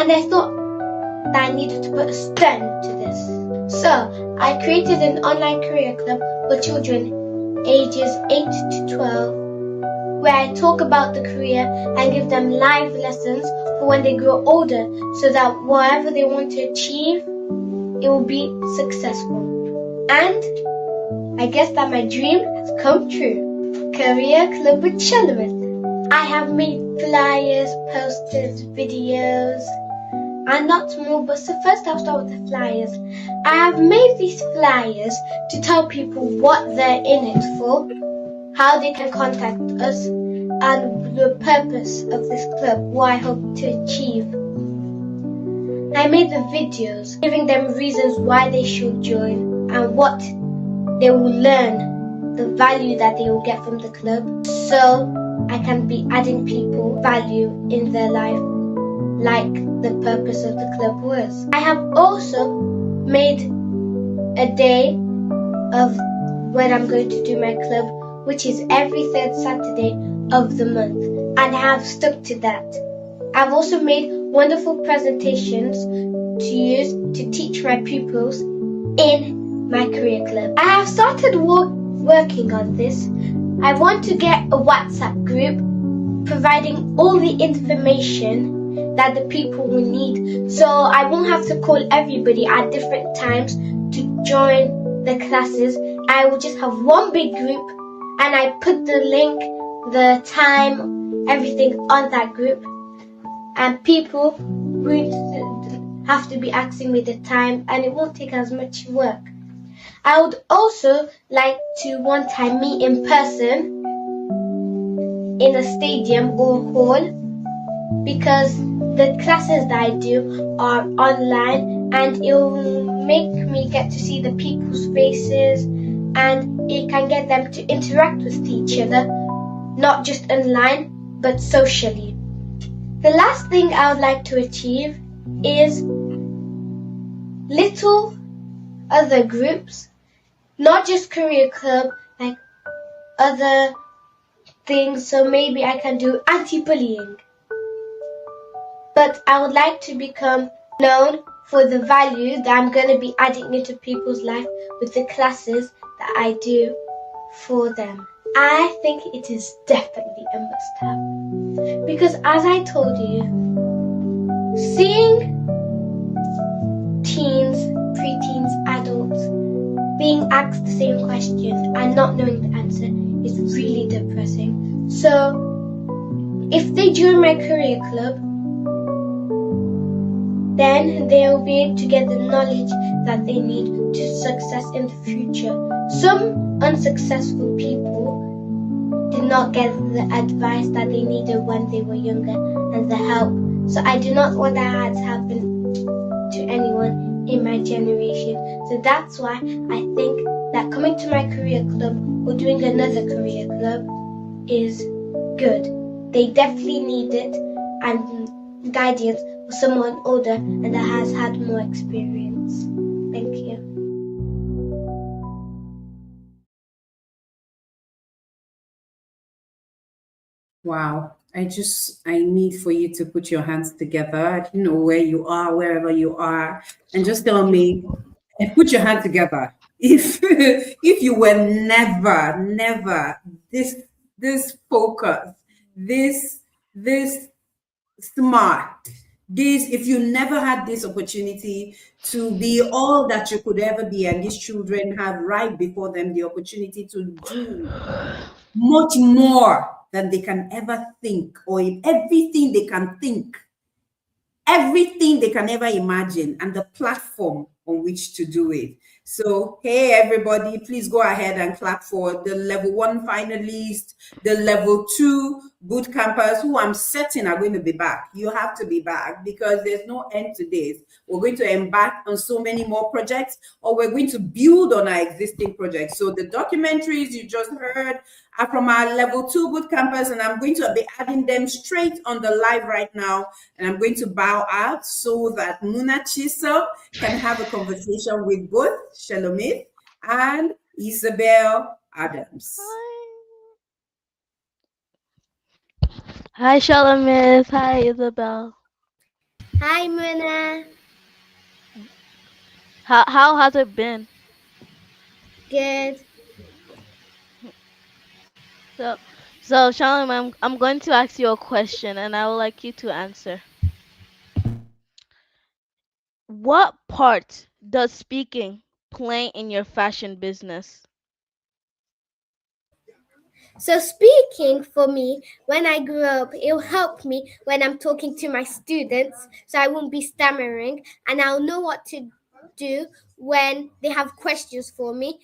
and I thought that I needed to put a stop to this. So, I created an online career club for children ages 8 to 12, where I talk about the career and give them live lessons for when they grow older, so that whatever they want to achieve, it will be successful. And I guess that my dream has come true. Career Club with Charlotte. I have made flyers, posters, videos, and lots more, but so first I'll start with the flyers. I have made these flyers to tell people what they're in it for, how they can contact us, and the purpose of this club, what I hope to achieve. I made the videos giving them reasons why they should join and what they will learn, the value that they will get from the club, so I can be adding people value in their life like the purpose of the club was. I have also made a day of when I'm going to do my club, which is every third Saturday of the month, and I have stuck to that. I've also made wonderful presentations to use to teach my pupils in my career club. I have started working on this. I want to get a WhatsApp group providing all the information that the people will need, so I won't have to call everybody at different times to join the classes. I will just have one big group, and I put the link, the time, everything on that group, and people won't have to be asking me the time, and it won't take as much work. I would also like to one time meet in person in a stadium or hall, because the classes that I do are online, and it will make me get to see the people's faces, and it can get them to interact with each other, not just online, but socially. The last thing I would like to achieve is little other groups, not just career club, like other things, so maybe I can do anti-bullying. But I would like to become known for the value that I'm going to be adding into people's life with the classes that I do for them. I think it is definitely a must-have, because as I told you, seeing teens, preteens, adults being asked the same question and not knowing the answer is really depressing. So if they join my career club, then they will be able to get the knowledge that they need to success in the future. Some unsuccessful people did not get the advice that they needed when they were younger and the help. So I do not want that to happen to anyone in my generation. So that's why I think that coming to my career club or doing another career club is good. They definitely need it, and guidance for someone older and that has had more experience. Thank you. Wow. I need for you to put your hands together. I don't know where you are, wherever you are, and just tell me and put your hands together. If you were never this focused, this smart, this if you never had this opportunity to be all that you could ever be, and these children have right before them the opportunity to do much more than they can ever think, or in everything they can think, everything they can ever imagine, and the platform on which to do it. So, hey, everybody, please go ahead and clap for the level one finalists, the level two boot campers who I'm certain are going to be back. You have to be back because there's no end to this. We're going to embark on so many more projects, or we're going to build on our existing projects. So, the documentaries you just heard are from our level two boot campers, and I'm going to be adding them straight on the live right now. And I'm going to bow out so that Muna Chisel can have a conversation with both Shalomit and Isabel Adams. Hi, Shalamis. Hi, Isabel. Hi, Muna. How has it been? Good. So, so Shalim, I'm going to ask you a question, and I would like you to answer. What part does speaking play in your fashion business? So speaking for me, when I grow up, it'll help me when I'm talking to my students, so I won't be stammering, and I'll know what to do when they have questions for me.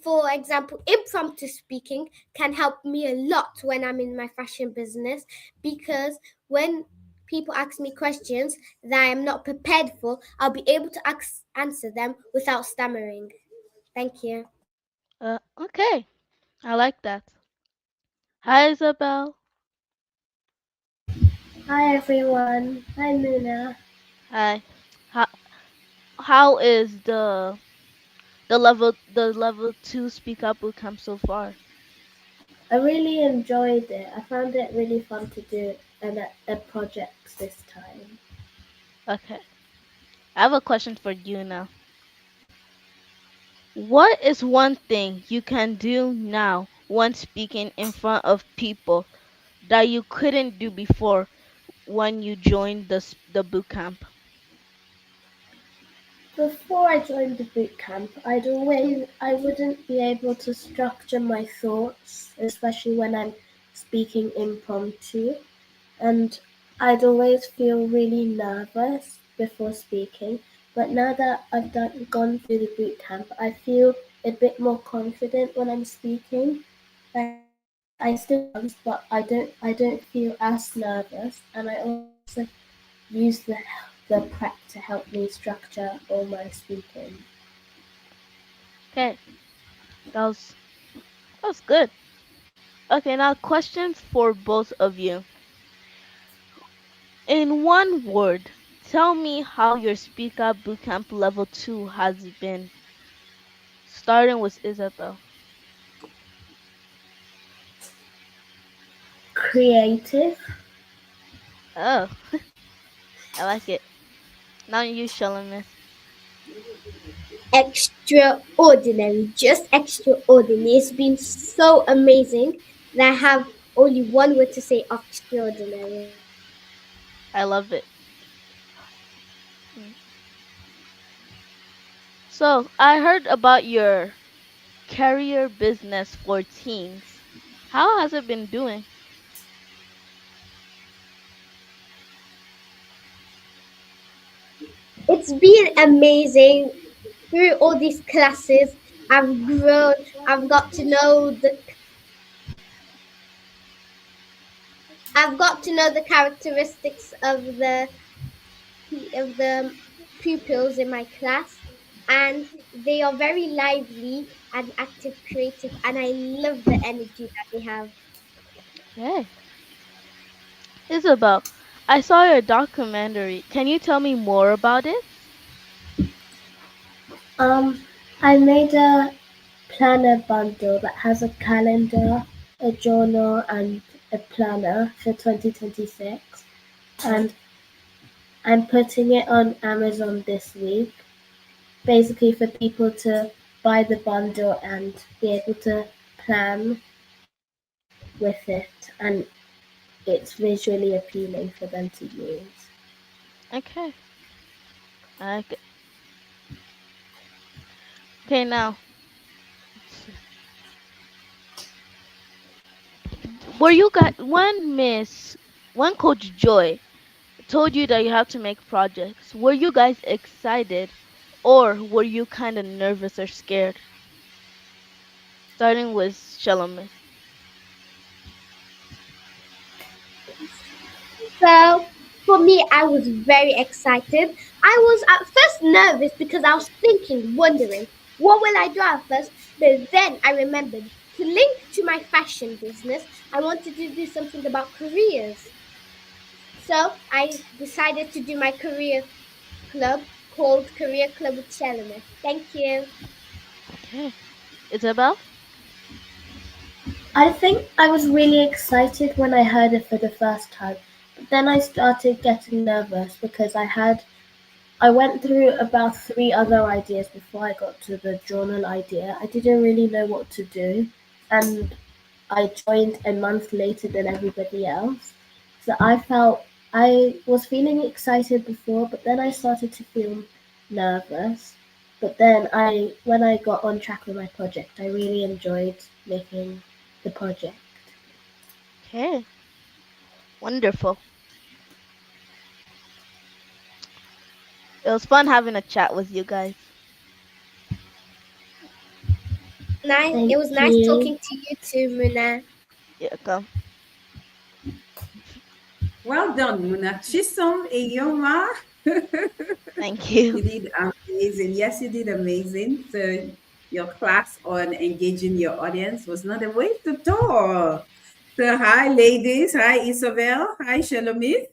For example, impromptu speaking can help me a lot when I'm in my fashion business, because when people ask me questions that I am not prepared for, I'll be able to answer them without stammering. Thank you. Okay, I like that. Hi, Isabel. Hi everyone. Hi Muna. Hi. How how is the level two Speak Out Bootcamp so far? I really enjoyed it. I found it really fun to do a projects this time. Okay, I have a question for you now. What is one thing you can do now when speaking in front of people that you couldn't do before when you joined the boot camp? Before I joined the boot camp, I wouldn't be able to structure my thoughts, especially when I'm speaking impromptu, and I'd always feel really nervous before speaking. But now that I've gone through the boot camp, I feel a bit more confident when I'm speaking. Like I still nervous, but I don't feel as nervous, and I also use the prep to help me structure all my speaking. Okay, that was that was good. Okay, now questions for both of you. In one word, tell me how your Speak Up Bootcamp level 2 has been. Starting with Isabel. Creative. Oh, I like it. Now you, Shalamis. Extraordinary, just extraordinary. It's been so amazing that I have only one word to say extraordinary. I love it. Mm. So, I heard about your career business for teens. How has it been doing? It's been amazing. Through all these classes, I've grown. I've got to know the characteristics of the pupils in my class, and they are very lively and active, creative, and I love the energy that they have. Okay. Isabel, I saw your documentary. Can you tell me more about it? Um, I made a planner bundle that has a calendar, a journal, and a planner for 2026, and I'm putting it on Amazon this week, basically for people to buy the bundle and be able to plan with it, and it's visually appealing for them to use. Okay. I like it. Okay, now, were you guys when Coach Joy told you that you have to make projects, were you guys excited Or were you kind of nervous or scared? Starting with Shalomith. So for me, I was very excited. I was at first nervous because I was thinking, wondering, what will I do at first? But then I remembered to link to my fashion business, I wanted to do something about careers. So I decided to do my career club called Career Club with Shelomith. Thank you. Okay. Isabel? I think I was really excited when I heard it for the first time, but then I started getting nervous because I went through about three other ideas before I got to the journal idea. I didn't really know what to do, and I joined a month later than everybody else. So I was feeling excited before, but then I started to feel nervous. But then when I got on track with my project, I really enjoyed making the project. Okay. Wonderful. It was fun having a chat with you guys. Nice. It Thank was nice you. talking to you too, Muna. You're welcome. Well done, Muna Chisom Eyoma. Thank you. You did amazing. Yes, you did amazing. So your class on engaging your audience was not a waste at all. So hi, ladies. Hi, Isabel. Hi, Shalomit.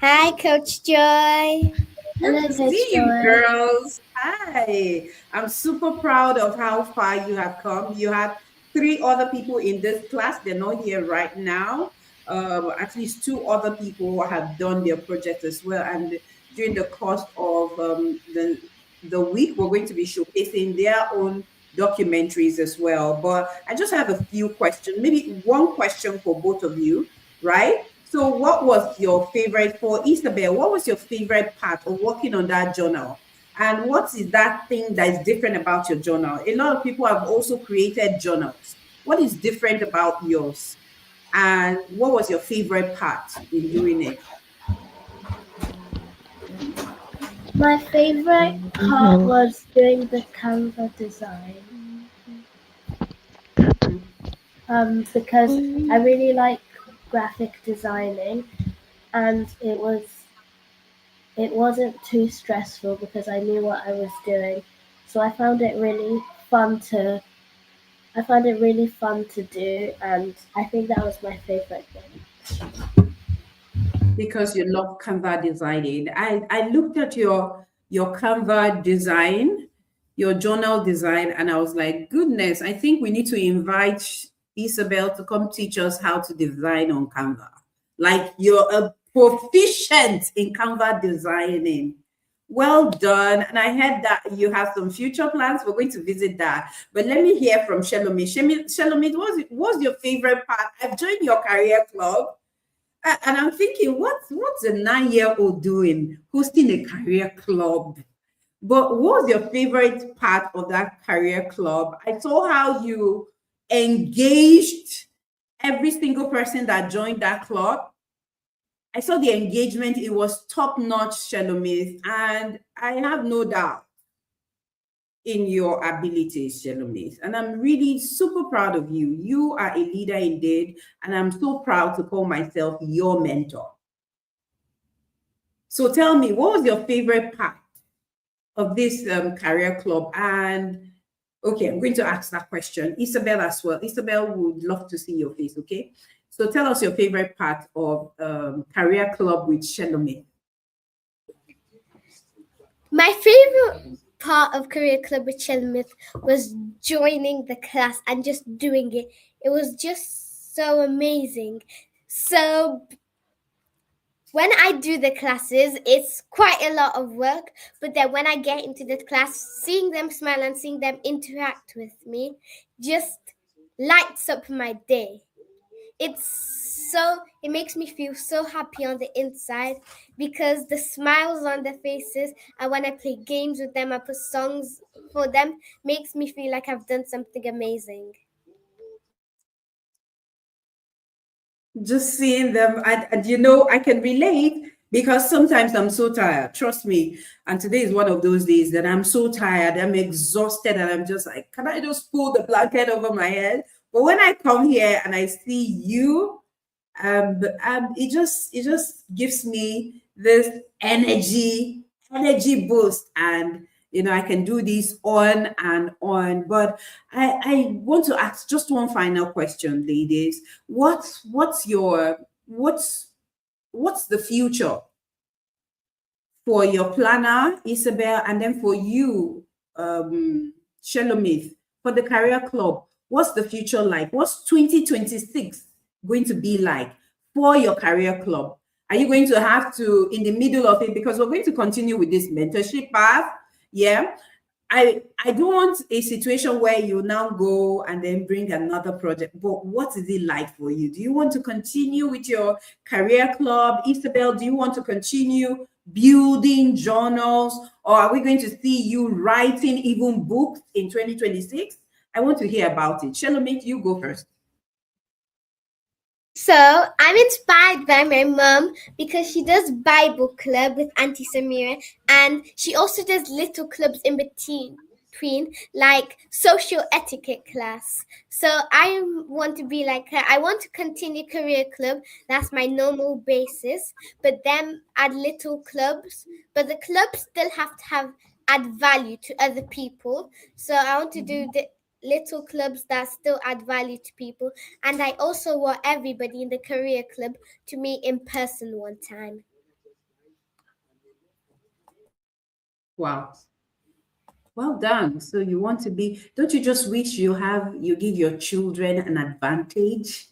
Hi, Coach Joy. Good Hello, to Coach see you, Joy. girls. Hi. I'm super proud of how far you have come. You have three other people in this class. They're not here right now. At least two other people have done their project as well. And during the course of the week, we're going to be showcasing their own documentaries as well. But I just have a few questions, maybe one question for both of you, right? So, what was your favorite for Isabel? What was your favorite part of working on that journal? And what is that thing that is different about your journal? A lot of people have also created journals. What is different about yours? And what was your favorite part in doing it? My favorite part was doing the Canva design because I really like graphic designing, and it wasn't too stressful because I knew what I was doing. So I found it really fun to do, and I think that was my favorite thing. Because you love Canva designing. I looked at your Canva design, your journal design, and I was like, goodness, I think we need to invite Isabel to come teach us how to design on Canva. Like you're a proficient in Canva designing. Well done. And I heard that you have some future plans. We're going to visit that. But let me hear from Shalomit. Shalomit, what's your favorite part? I've joined your career club. And I'm thinking, what's a 9-year-old doing hosting a career club? But what was your favorite part of that career club? I saw how you engaged every single person that joined that club. I saw the engagement, it was top notch, Shalomith, and I have no doubt in your abilities, Shalomith. And I'm really super proud of you. You are a leader indeed, and I'm so proud to call myself your mentor. So tell me, what was your favorite part of this career club? And okay, I'm going to ask that question. Isabel as well. Isabel would love to see your face, okay? So tell us your favorite part of career club with Shalomith. My favorite part of Career Club with Shelomith was joining the class and just doing it. It was just so amazing. So when I do the classes, it's quite a lot of work, but then when I get into the class, seeing them smile and seeing them interact with me just lights up my day. It makes me feel so happy on the inside because the smiles on their faces, and when I play games with them, I put songs for them, makes me feel like I've done something amazing. Just seeing them, and you know, I can relate Because sometimes I'm so tired, trust me. And today is one of those days that I'm so tired, I'm exhausted, and I'm just like, can I just pull the blanket over my head? But when I come here and I see you, it just gives me this energy boost, and I can do this on and on. But I want to ask just one final question, ladies. What's the future for your planner, Isabel, and then for you, Shelomith, for the career club? What's the future like? What's 2026 going to be like for your career club? Are you going to have to, in the middle of it, because we're going to continue with this mentorship path? Yeah. I don't want a situation where you now go and then bring another project. But what is it like for you? Do you want to continue with your career club? Isabel, do you want to continue building journals, or are we going to see you writing even books in 2026? I want to hear about it. Shelomit, you go first. So I'm inspired by my mom because she does Bible club with Auntie Samira, and she also does little clubs in between, like social etiquette class. So I want to be like her. I want to continue career club. That's my normal basis, but then add little clubs. But the clubs still have to add value to other people. So I want to do the little clubs that still add value to people. And I also want everybody in the career club to meet in person one time. Wow. Well done. So you want to be, don't you just wish you give your children an advantage?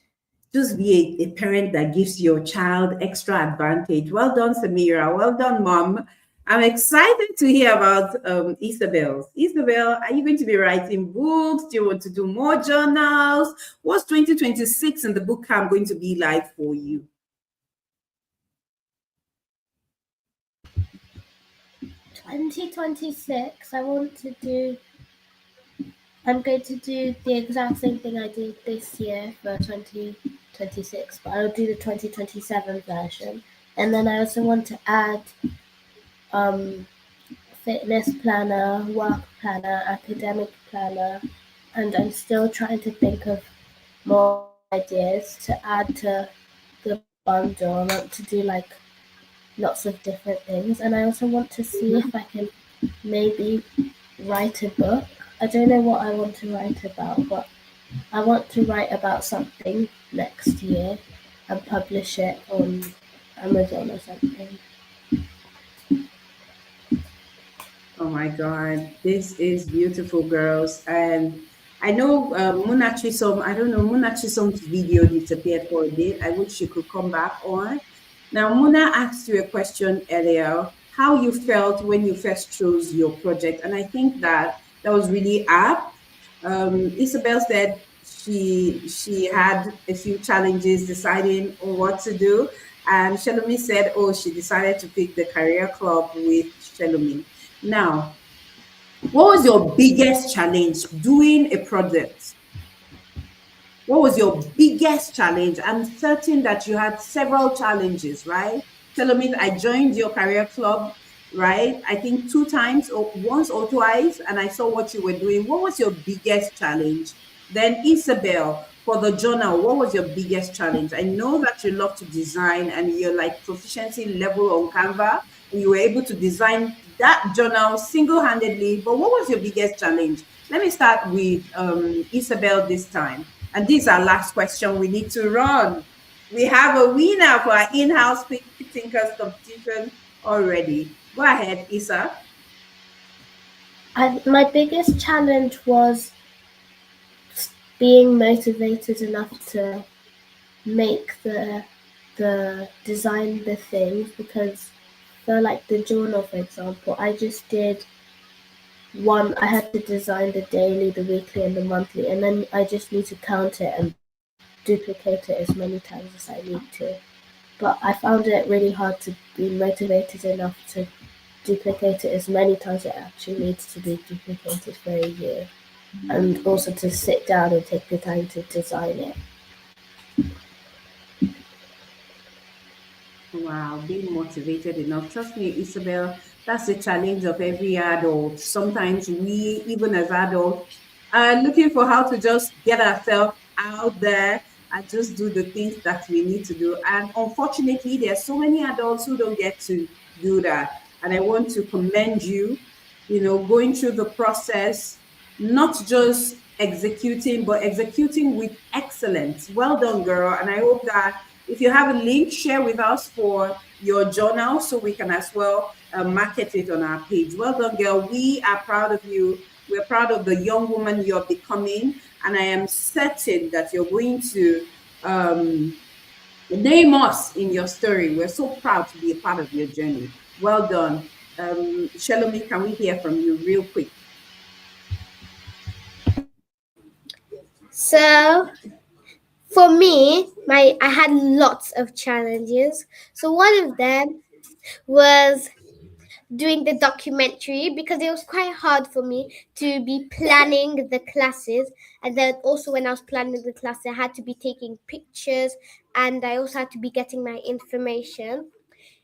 Just be a parent that gives your child extra advantage. Well done, Samira. Well done, Mom. I'm excited to hear about Isabel. Isabel, are you going to be writing books? Do you want to do more journals? What's 2026 in the book camp going to be like for you? 2026, I'm going to do the exact same thing I did this year for 2026, but I'll do the 2027 version. And then I also want to add fitness planner, work planner, academic planner, and I'm still trying to think of more ideas to add to the bundle. I want to do like lots of different things, and I also want to see if I can maybe write a book. I don't know what I want to write about, but I want to write about something next year and publish it on Amazon or something. Oh my God, this is beautiful, girls. And I know Muna Chisom, I don't know, Muna Chisom's video disappeared for a bit. I wish she could come back on. Now, Muna asked you a question earlier, how you felt when you first chose your project. And I think that was really apt. Isabel said she had a few challenges deciding on what to do. And Shelomi said, oh, she decided to pick the career club with Shelomi. Now, what was your biggest challenge doing a project? What was your biggest challenge? I'm certain that you had several challenges, right? Telomit, I joined your career club, right? I think 2 times or once or twice, and I saw what you were doing. What was your biggest challenge? Then Isabel, for the journal, what was your biggest challenge? I know that you love to design and you're like proficiency level on Canva, and you were able to design that journal single-handedly, but what was your biggest challenge? Let me start with Isabel this time. And this is our last question. We need to run. We have a winner for our in-house Quick Thinkers competition already. Go ahead, Isa. My biggest challenge was being motivated enough to make the design the things, because for like the journal, for example, I just did one. I had to design the daily, the weekly, and the monthly, and then I just need to count it and duplicate it as many times as I need to. But I found it really hard to be motivated enough to duplicate it as many times as it actually needs to be duplicated for a year, and also to sit down and take the time to design it. Wow, being motivated enough. Trust me, Isabel, that's the challenge of every adult. Sometimes we, even as adults, are looking for how to just get ourselves out there and just do the things that we need to do. And unfortunately, there are so many adults who don't get to do that. And I want to commend you, going through the process, not just executing, but executing with excellence. Well done, girl. And I hope that if you have a link, share with us for your journal so we can as well market it on our page. Well done, girl. We are proud of you. We're proud of the young woman you're becoming. And I am certain that you're going to name us in your story. We're so proud to be a part of your journey. Well done. Shalome, can we hear from you real quick? So for me, I had lots of challenges. So one of them was doing the documentary because it was quite hard for me to be planning the classes, and then also when I was planning the class I had to be taking pictures and I also had to be getting my information.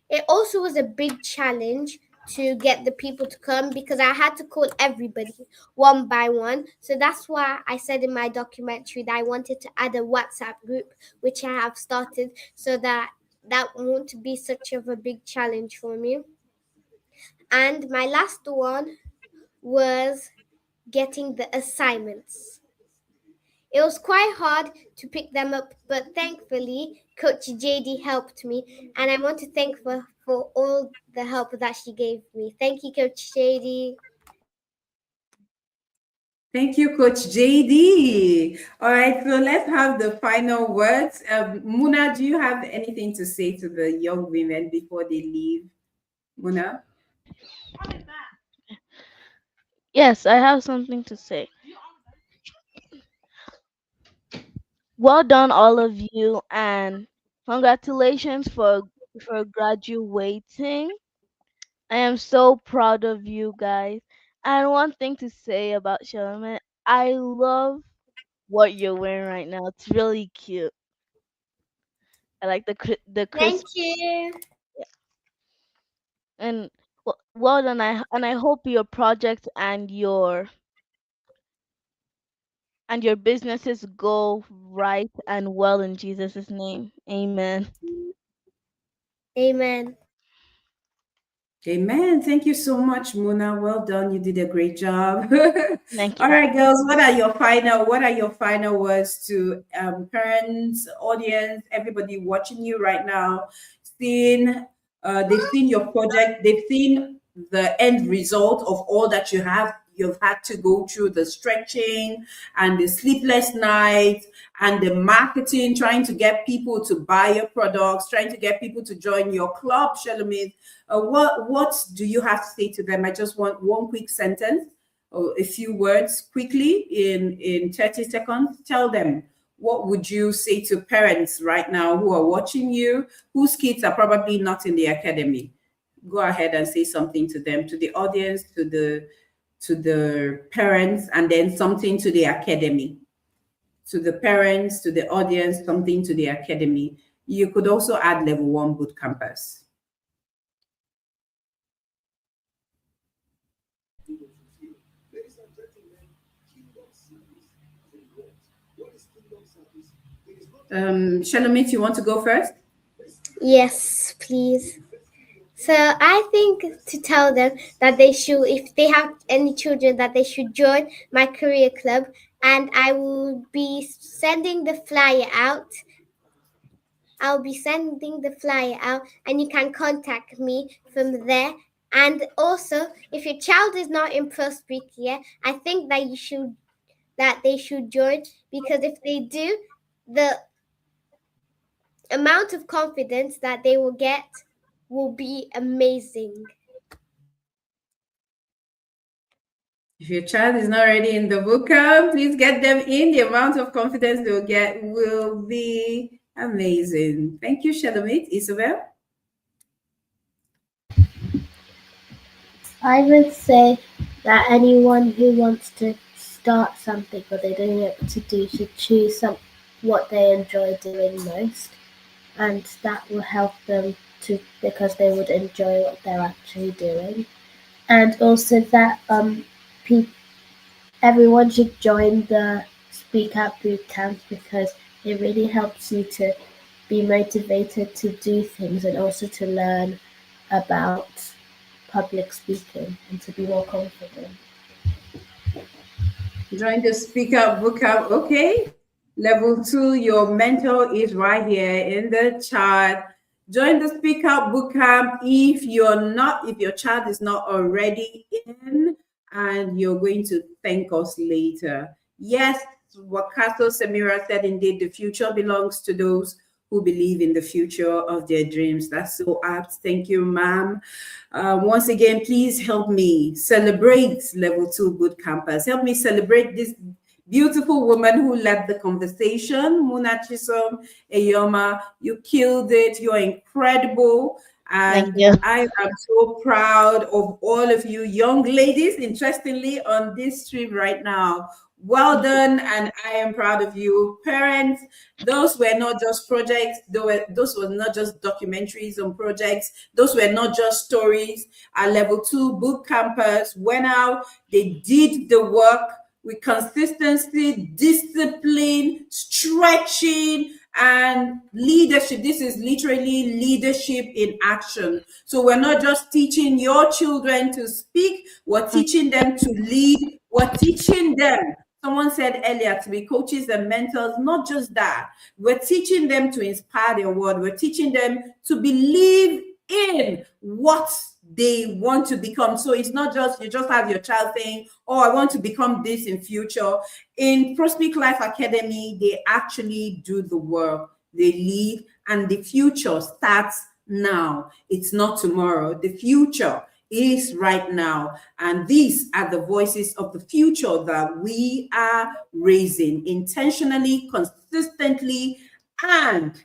It also was a big challenge to get the people to come because I had to call everybody one by one. So that's why I said in my documentary that I wanted to add a WhatsApp group, which I have started, so that won't be such of a big challenge for me. And my last one was getting the assignments. It was quite hard to pick them up, but thankfully Coach JD helped me, and I want to thank her for all the help that she gave me. Thank you, Coach JD. Thank you, Coach JD. All right, so let's have the final words. Muna, do you have anything to say to the young women before they leave? Muna? Yes, I have something to say. Well done, all of you, and congratulations for graduating. I am so proud of you guys. And one thing to say about Charlamagne, I love what you're wearing right now. It's really cute. I like the Thank crisp you. and well done. I hope your project and your businesses go right and well in Jesus' name. Amen. Amen. Amen. Thank you so much, Muna. Well done. You did a great job. Thank All you. right, girls. What are your final words to parents, audience, everybody watching you right now? They've seen your project. They've seen the end result of all that you've had to go through, the stretching and the sleepless nights and the marketing, trying to get people to buy your products, trying to get people to join your club, Shalomit. What do you have to say to them? I just want one quick sentence or a few words quickly in 30 seconds. Tell them, what would you say to parents right now who are watching you, whose kids are probably not in the academy? Go ahead and say something to them, to the audience, to the parents, and then something to the academy. To the parents, to the audience, something to the academy. You could also add level 1 boot campus. Shalomit, you want to go first? Yes, please. So I think to tell them that they should, if they have any children, that they should join my career club, and I will be sending the flyer out. I'll be sending the flyer out, and you can contact me from there. And also, if your child is not in first week yet, I think that they should join, because if they do, the amount of confidence that they will get will be amazing. If your child is not already in the boot camp, please get them in. The amount of confidence they'll get will be amazing. Thank you, Shalomit. Isabel? I would say that anyone who wants to start something but they don't know what to do should choose what they enjoy doing most, and that will help them to because they would enjoy what they're actually doing, and also that everyone should join the Speak Out Bootcamp because it really helps you to be motivated to do things and also to learn about public speaking and to be more confident. Join the Speak Out Bootcamp. Okay. Level 2, your mentor is right here in the chat. Join the Speak Out Bootcamp if your child is not already in, and you're going to thank us later. Yes, what Castle Samira said, indeed, the future belongs to those who believe in the future of their dreams. That's so apt. Thank you, ma'am. Once again, please help me celebrate Level 2 Boot Campus. Help me celebrate this beautiful woman who led the conversation. Muna Chisom Eyoma, you killed it. You're incredible. Thank And you. I am so proud of all of you young ladies, interestingly, on this stream right now. Well done, and I am proud of you. Parents, those were not just projects, those were not just documentaries on projects, those were not just stories. Our level 2 boot campers went out, they did the work with consistency, discipline, stretching, and leadership. This is literally leadership in action. So we're not just teaching your children to speak, we're teaching them to lead, we're teaching them. Someone said earlier to be coaches and mentors, not just that. We're teaching them to inspire their world. We're teaching them to believe in what they want to become. So it's not just you just have your child saying, "Oh, I want to become this in future." In Prospect Life Academy, they actually do the work. They lead, and the future starts now. It's not tomorrow. The future is right now. And these are the voices of the future that we are raising intentionally, consistently, and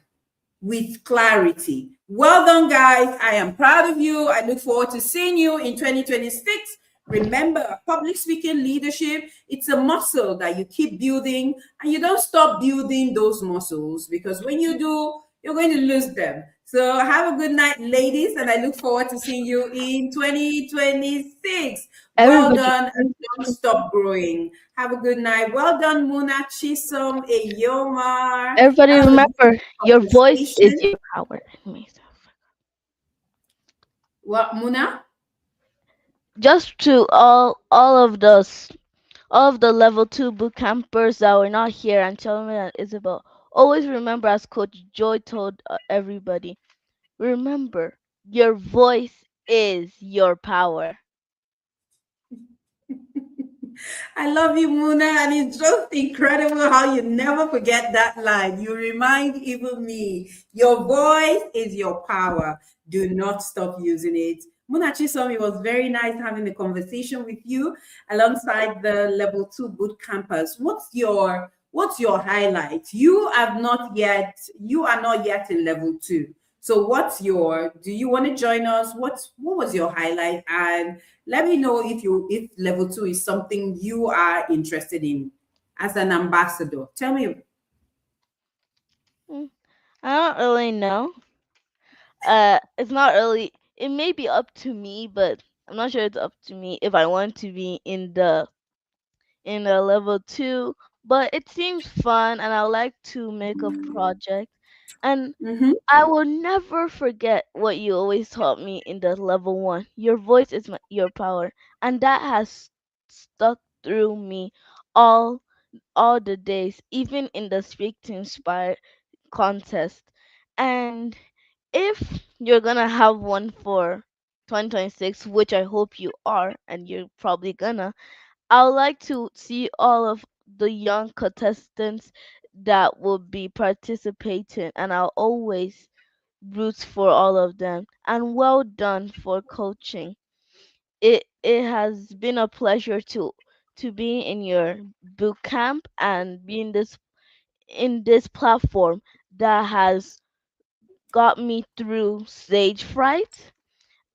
with clarity. Well done, guys. I am proud of you. I look forward to seeing you in 2026. Remember, public speaking leadership, it's a muscle that you keep building, and you don't stop building those muscles, because when you do, you're going to lose them. So have a good night, ladies, and I look forward to seeing you in 2026. Well Everybody, done, and don't stop growing. Have a good night. Well done, Muna Chisom Eyomar. everybody That was a remember, beautiful your voice is conversation. your power. What, Muna? Just to all of the level 2 boot campers that were not here, and Chalmers and Isabel, always remember, as Coach Joy told everybody, remember, your voice is your power. I love you, Muna, and it's just incredible how you never forget that line. You remind even me, your voice is your power. Do not stop using it. Muna Chisom, it was very nice having the conversation with you alongside the level 2 boot campers. What's your highlight? You are not yet in level 2. So do you want to join us? What was your highlight? And let me know if level 2 is something you are interested in as an ambassador. Tell me. Mm, I don't really know. It's not really. It may be up to me, but I'm not sure it's up to me if I want to be in the level 2. But it seems fun, and I like to make a project. And Mhm. I will never forget what you always taught me in the level 1. Your voice is your power, and that has stuck through me all all the days, even in the Speak to Inspire contest. And if you're gonna have one for 2026, which I hope you are, and you're probably gonna, I would like to see all of the young contestants that will be participating, and I'll always root for all of them. And well done for coaching. It has been a pleasure to be in your boot camp and be in this platform that has got me through stage fright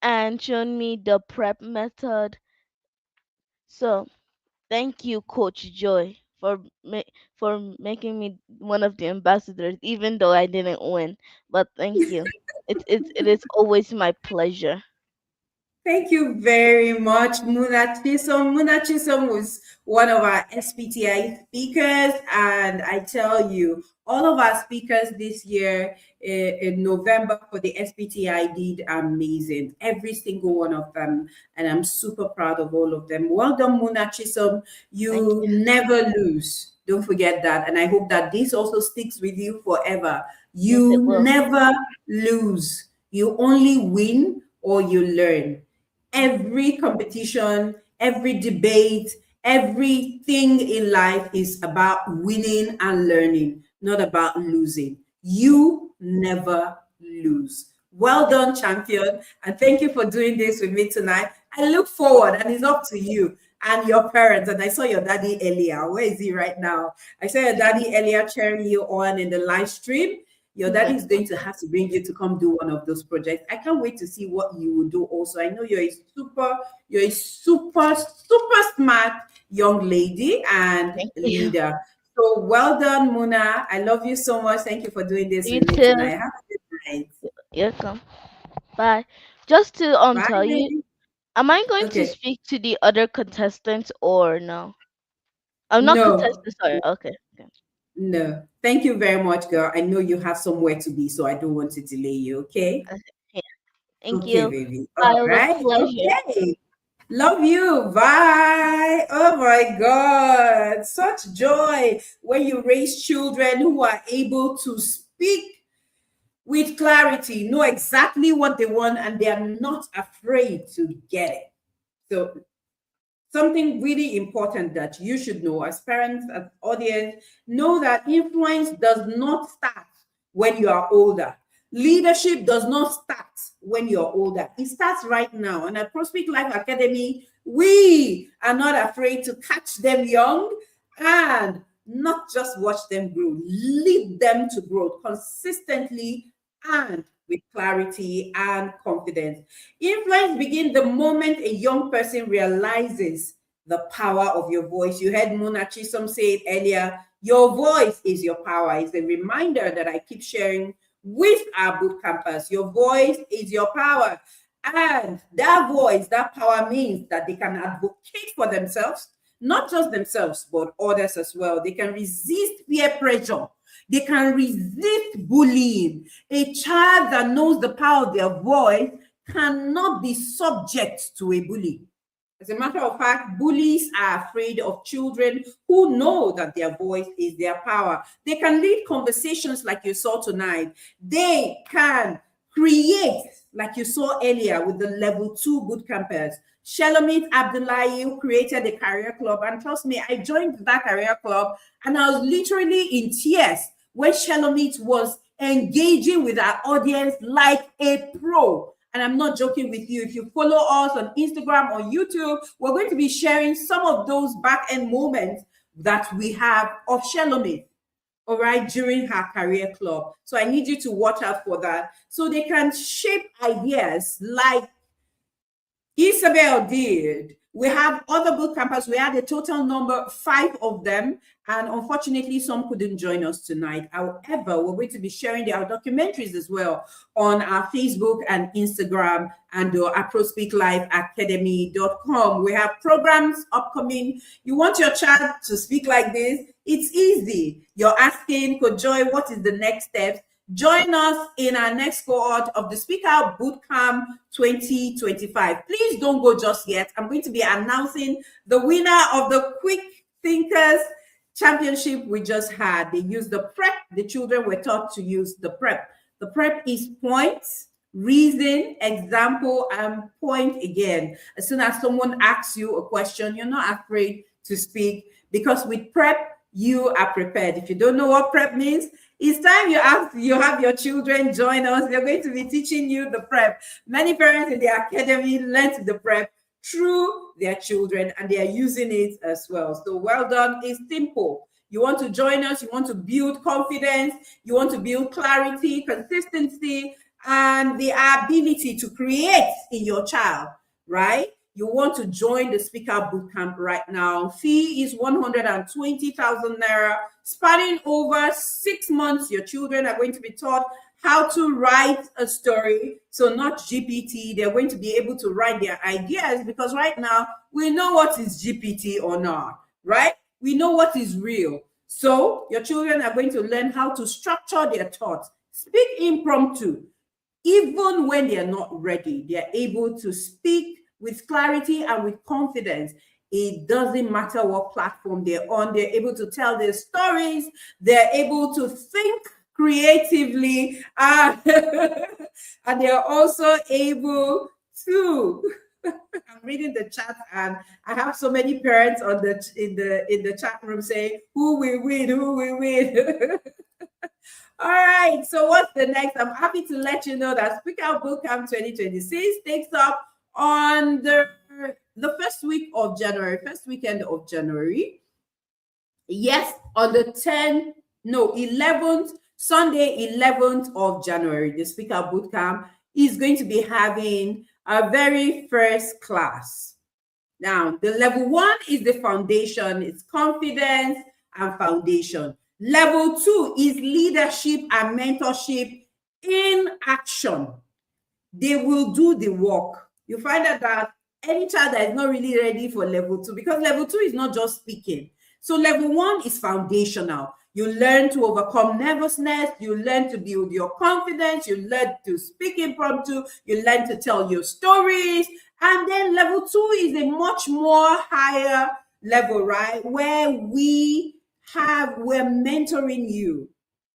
and shown me the prep method. So thank you, Coach Joy, for making me one of the ambassadors, even though I didn't win. But thank you. It is always my pleasure. Thank you very much, Muna Chisom. Muna Chisom was one of our SPTI speakers, and I tell you, all of our speakers this year in November for the SPTI did amazing. Every single one of them, and I'm super proud of all of them. Well done, Muna Chisom. You never lose. Don't forget that, and I hope that this also sticks with you forever. Yes, it You will. never lose. You only win or you learn. Every competition, every debate, everything in life is about winning and learning, not about losing. You never lose. Well done, champion. And thank you for doing this with me tonight. I look forward, and it's up to you and your parents. And I saw your daddy earlier. Where is he right now? I saw your daddy earlier cheering you on in the live stream. Your daddy is going to have to bring you to come do one of those projects. I can't wait to see what you will do also. I know you're a super smart young lady and Thank you. leader. So well done, Muna. I love you so much. Thank you for doing this You with me too. tonight. Have a good night. You're welcome. Bye. Just to Bye, tell you, baby. am I going to Okay. speak to the other contestants or no? I'm not No, contestants. Sorry. Okay. Okay. no. Thank you very much, girl. I know you have somewhere to be, so I don't want to delay you. Okay. Okay. Yeah. Thank Okay, you. baby. Bye. All It was a right. pleasure. Okay. Love you. Bye. Oh my God. Such joy when you raise children who are able to speak with clarity, know exactly what they want, and they are not afraid to get it. So something really important that you should know as parents, as audience, know that influence does not start when you are older. Leadership does not start when you're older. It starts right now. And at Prospect Life Academy, we are not afraid to catch them young and not just watch them grow, lead them to growth consistently and with clarity and confidence. Influence begins the moment a young person realizes the power of your voice. You heard Mona Chisom say it earlier. Your voice is your power. It's a reminder that I keep sharing with our boot campers. Your voice is your power. And that voice, that power means that they can advocate for themselves, not just themselves, but others as well. They can resist peer pressure. They can resist bullying. A child that knows the power of their voice cannot be subject to a bully. As a matter of fact, bullies are afraid of children who know that their voice is their power. They can lead conversations like you saw tonight. They can create, like you saw earlier with the level 2 boot campers. Shalomit Abdullahi, who created the career club. And trust me, I joined that career club and I was literally in tears when Shalomit was engaging with our audience like a pro. And I'm not joking with you. If you follow us on Instagram or YouTube, we're going to be sharing some of those back-end moments that we have of Shalomit, all right, during her career club. So I need you to watch out for that. So they can shape ideas like Isabel did. We have other boot campers. We had a total number 5 of them, and unfortunately, some couldn't join us tonight. However, we're going to be sharing our documentaries as well on our Facebook and Instagram and our ProSpeakLiveAcademy.com. We have programs upcoming. You want your child to speak like this? It's easy. You're asking, Coach Joy, what is the next step? Join us in our next cohort of the Speak Out Bootcamp 2025. Please don't go just yet. I'm going to be announcing the winner of the Quick Thinkers Championship we just had. They used the prep. The children were taught to use the prep. The prep is points, reason, example, and point again. As soon as someone asks you a question, you're not afraid to speak because with prep, you are prepared. If you don't know what prep means, it's time you have your children join us. We're going to be teaching you the prep. Many parents in the academy learned the prep through their children and they are using it as well. So well done. It's simple. You want to join us, you want to build confidence, you want to build clarity, consistency, and the ability to create in your child, right? You want to join the Speak Out Bootcamp right now. Fee is 120,000 naira, spanning over 6 months. Your children are going to be taught how to write a story. So not GPT, they're going to be able to write their ideas, because right now we know what is GPT or not, right? We know what is real. So your children are going to learn how to structure their thoughts, speak impromptu. Even when they are not ready, they are able to speak with clarity and with confidence. It doesn't matter what platform they're on, they're able to tell their stories, they're able to think creatively, and they're also able to I'm reading the chat, and I have so many parents on the in the chat room saying, who will win, who will win. All right, so what's the next? I'm happy to let you know that Speak Out Bootcamp 2026 takes up on the first week of January, first weekend of January. Yes, on the 11th, Sunday, 11th of January, the Speak Out Bootcamp is going to be having our very first class. Now, the level 1 is the foundation, it's confidence and foundation. Level 2 is leadership and mentorship in action. They will do the work. You find out that any child that is not really ready for level 2, because level 2 is not just speaking. So level 1 is foundational. You learn to overcome nervousness, you learn to build your confidence, you learn to speak impromptu, you learn to tell your stories. And then level 2 is a much more higher level, right? Where we're mentoring you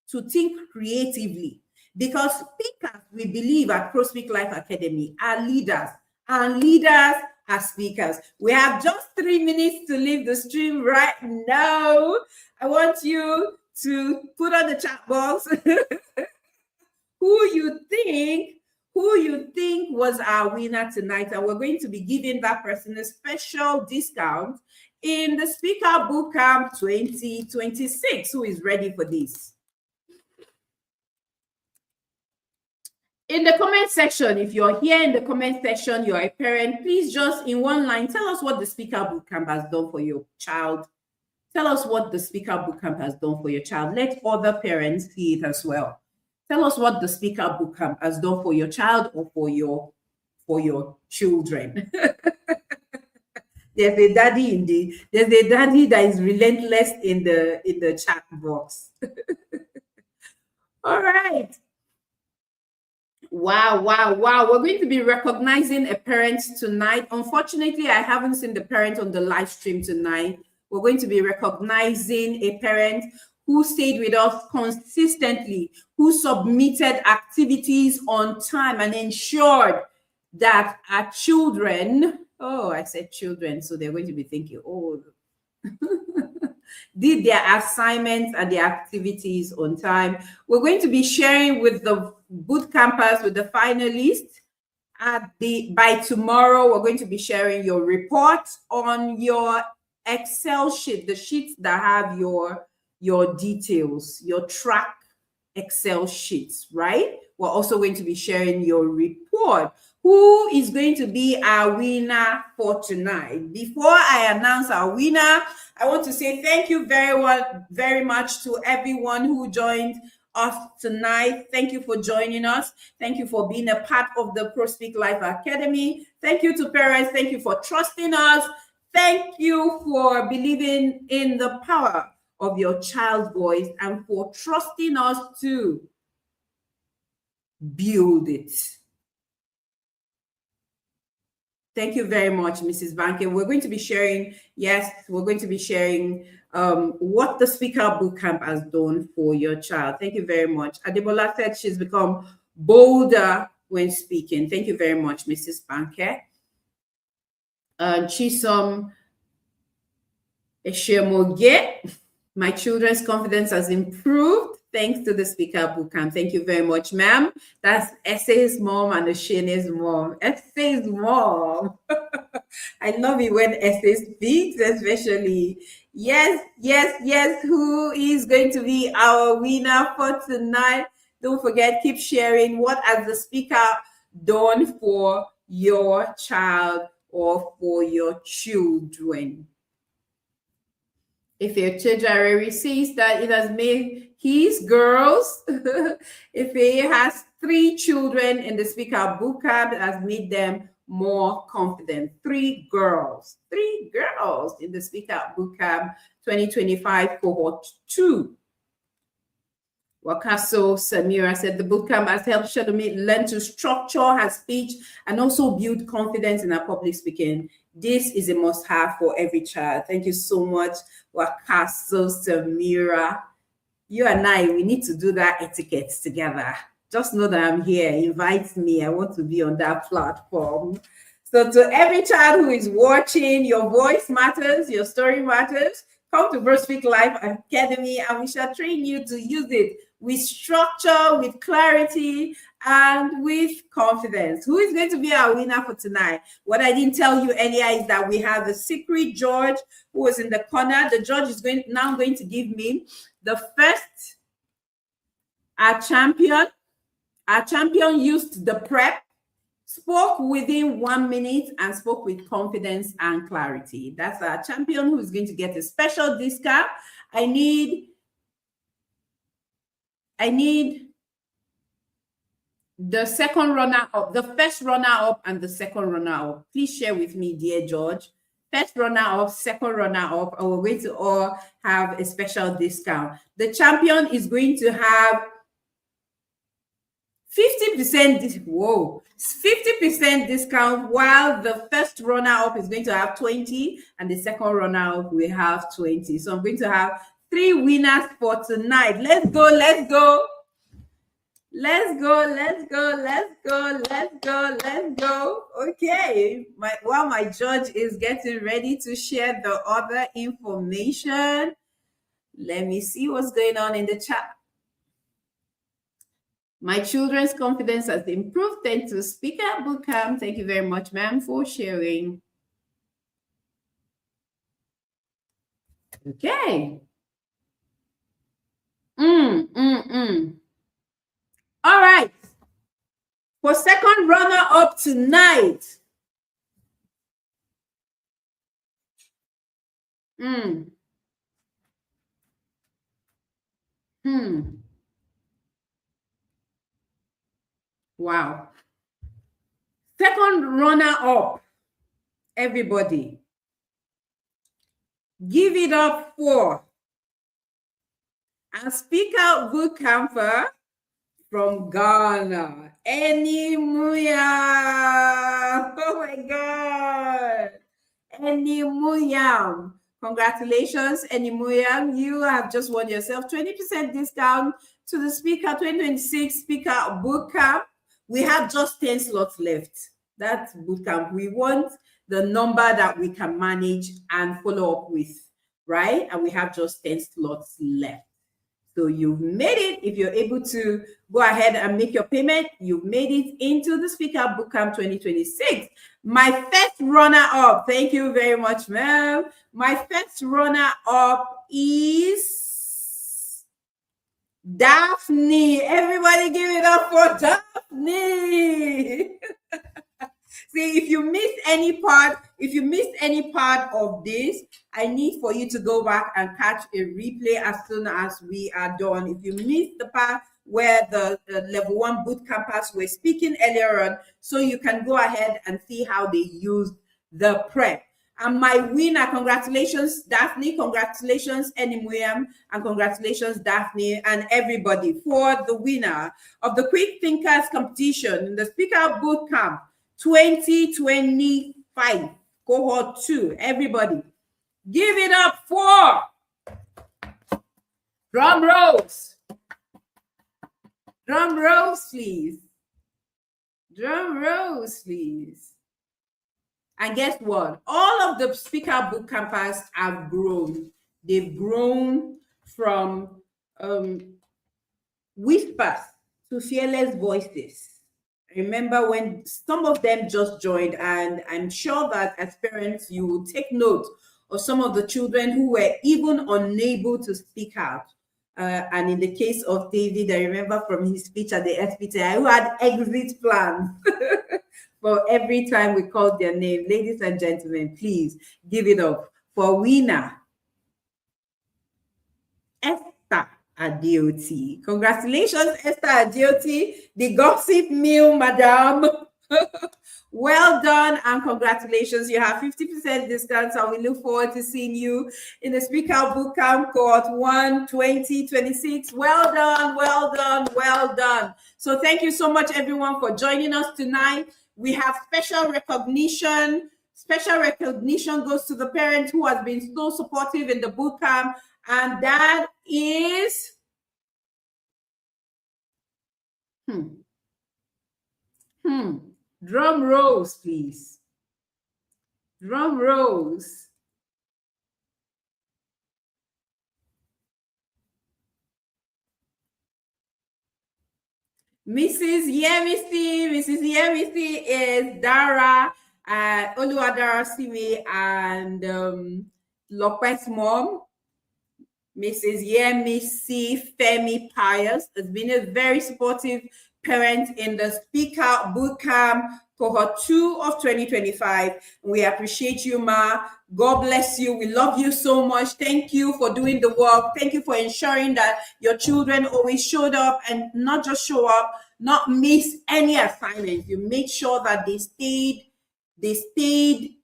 to think creatively. Because speakers, we believe at Pro Speak Life Academy, are leaders, and leaders are speakers. We have just 3 minutes to leave the stream right now. I want you to put on the chat box who you think was our winner tonight, and we're going to be giving that person a special discount in the Speak Out Bootcamp 2026. Who is ready for this? In the comment section, if you're here in the comment section, you're a parent, please just in one line, tell us what the Speak Out Bootcamp has done for your child. Tell us what the Speak Out Bootcamp has done for your child. Let other parents see it as well. Tell us what the Speak Out Bootcamp has done for your child or for your children. There's a daddy that is relentless in the chat box. All right. Wow. We're going to be recognizing a parent tonight. Unfortunately, I haven't seen the parent on the live stream tonight. We're going to be recognizing a parent who stayed with us consistently, who submitted activities on time and ensured that our children, I said children, so they're going to be thinking, did their assignments and their activities on time. We're going to be sharing with the boot campers, with the finalists. By tomorrow, we're going to be sharing your report on your Excel sheet, the sheets that have your details, your track Excel sheets, right? We're also going to be sharing your report. Who is going to be our winner for tonight? Before I announce our winner, I want to say thank you very much to everyone who joined us tonight. Thank you for joining us. Thank you for being a part of the Pro Speak Life Academy. Thank you to parents. Thank you for trusting us. Thank you for believing in the power of your child's voice and for trusting us to build it. Thank you very much, Mrs. Bankin. We're going to be sharing, what the Speak Out Bootcamp has done for your child. Thank you very much. Adebola said she's become bolder when speaking. Thank you very much, Mrs. Bankin. Chisom Eshemoge, my children's confidence has improved thanks to the Speak Out Bootcamp. Thank you very much, ma'am. That's Essay's mom and Oshene's mom. Essay's mom. I love it when Essay speaks, especially. Yes. Who is going to be our winner for tonight? Don't forget, keep sharing what has the speaker done for your child or for your children. If your Chejare sees that it has made his girls, if he has 3 children in the Speak Out Bootcamp, it has made them more confident. 3 girls in the Speak Out Bootcamp 2025 Cohort 2. Wakaso Samira said the bootcamp has helped Shadowmate learn to structure her speech and also build confidence in her public speaking. This is a must-have for every child. Thank you so much, Wakaso Samira. You and I, we need to do that etiquette together. Just know that I'm here. Invite me. I want to be on that platform. So to every child who is watching, your voice matters, your story matters. Come to Verse Speak Life Academy and we shall train you to use it with structure, with clarity, and with confidence. Who is going to be our winner for tonight? What I didn't tell you earlier is that we have the secret judge who was in the corner. The judge is now going to give me the first. Our champion used the prep, spoke within 1 minute, and spoke with confidence and clarity. That's our champion who is going to get a special discount. I need the second runner-up, the first runner-up, and the second runner-up. Please share with me, dear George. First runner-up, second runner-up, and we're going to all have a special discount. The champion is going to have 50%, 50% discount, while the first runner-up is going to have 20 and the second runner-up will have 20. So I'm going to have 3 winners for tonight. Let's go. Okay, while my judge is getting ready to share the other information, let me see what's going on in the chat. My children's confidence has improved thanks to Speak Out Bootcamp. Thank you very much, ma'am, for sharing. Okay. All right. For second runner-up tonight. Wow. Second runner-up, everybody. Give it up for a Speak Out Bootcamper from Ghana, Eni Muyam. Oh my God. Eni Muyam. Congratulations, Eni Muyam. You have just won yourself 20% discount to the Speak Out 2026 Speak Out Bootcamp. We have just 10 slots left. That's bootcamp. We want the number that we can manage and follow up with, right? And we have just 10 slots left. So you've made it. If you're able to go ahead and make your payment, you've made it into the Speak Out Bootcamp 2026. My first runner-up, thank you very much, ma'am. My first runner-up is Daphne. Everybody give it up for Daphne. See, if you missed any part of this, I need for you to go back and catch a replay as soon as we are done. If you missed the part where the level 1 boot campers were speaking earlier on, so you can go ahead and see how they used the prep. And my winner, congratulations, Daphne, congratulations, Enimuyam, and congratulations, Daphne, and everybody for the winner of the Quick Thinkers competition in the Speak Out Bootcamp 2025 Cohort 2. Everybody, give it up for drum rolls. Drum rolls, please. Drum rolls, please. And guess what? All of the Speak Out Bootcampers have grown. They've grown from whispers to fearless voices. I remember when some of them just joined, and I'm sure that as parents, you will take note of some of the children who were even unable to speak out. And in the case of David, I remember from his speech at the SPTI, who had exit plans. But every time we called their name, ladies and gentlemen, please give it up for winner Adeoti. Congratulations, Esther Adeoti, the gossip mill, madam. Well done and congratulations. You have 50% discount, and we look forward to seeing you in the Speak Out Bootcamp Cohort 1 2026. Well done, well done, well done. So thank you so much, everyone, for joining us tonight. We have special recognition. Special recognition goes to the parent who has been so supportive in the bootcamp, and that is drum rolls, please. Drum rolls. Mrs. Yemisi is Dara, Oluwadara Simi, and Lopez mom. Mrs. Yemisi Femi Pius has been a very supportive parent in the Speak Out Bootcamp Cohort 2 of 2025. We appreciate you, Ma. God bless you. We love you so much. Thank you for doing the work. Thank you for ensuring that your children always showed up, and not just show up, not miss any assignment. You made sure that they stayed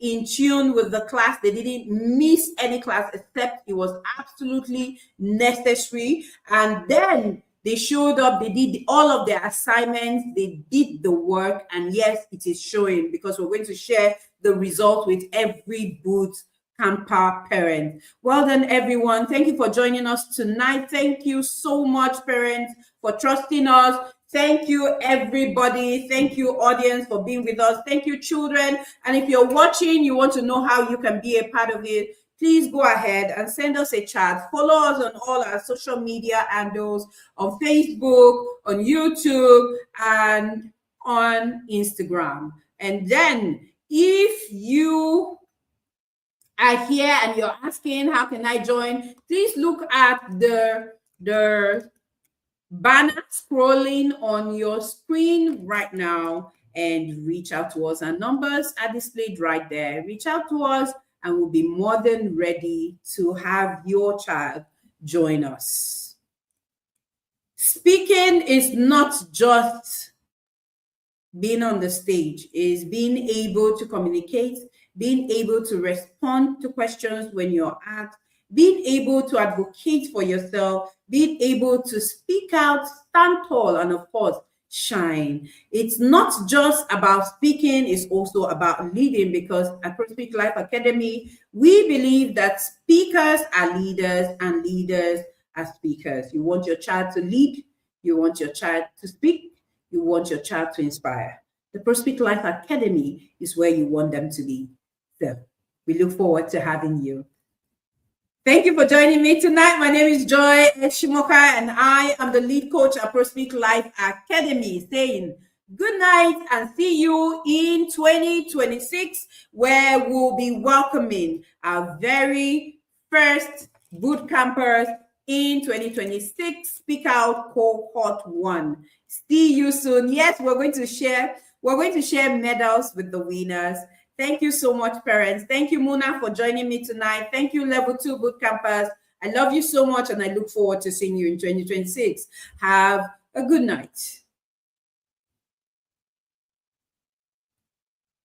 in tune with the class. They didn't miss any class except it was absolutely necessary. And then they showed up, they did all of their assignments, they did the work, and yes, it is showing, because we're going to share the result with every boot camper parent. Well done, everyone. Thank you for joining us tonight. Thank you so much, parents, for trusting us. Thank you, everybody. Thank you, audience, for being with us. Thank you, children. And if you're watching, you want to know how you can be a part of it, please go ahead and send us a chat. Follow us on all our social media handles, on Facebook, on YouTube, and on Instagram. And then if you are here and you're asking, how can I join? Please look at the banner scrolling on your screen right now and reach out to us. Our numbers are displayed right there. Reach out to us and we'll be more than ready to have your child join us. Speaking is not just being on the stage, is being able to communicate, being able to respond to questions when you're asked, being able to advocate for yourself, being able to speak out, stand tall, and of course, shine. It's not just about speaking, it's also about leading, because at Speak Life Academy, we believe that speakers are leaders and leaders are speakers. You want your child to lead, you want your child to speak, you want your child to inspire. The Speak Life Academy is where you want them to be. So we look forward to having you. Thank you for joining me tonight. My name is Joy Shimoka, and I am the lead coach at Speak Life Academy, saying good night and see you in 2026, where we'll be welcoming our very first boot campers in 2026, Speak Out Cohort 1. See you soon. Yes, we're going to share medals with the winners. Thank you so much, parents. Thank you, Muna, for joining me tonight. Thank you, Level 2 boot campers. I love you so much, and I look forward to seeing you in 2026. Have a good night.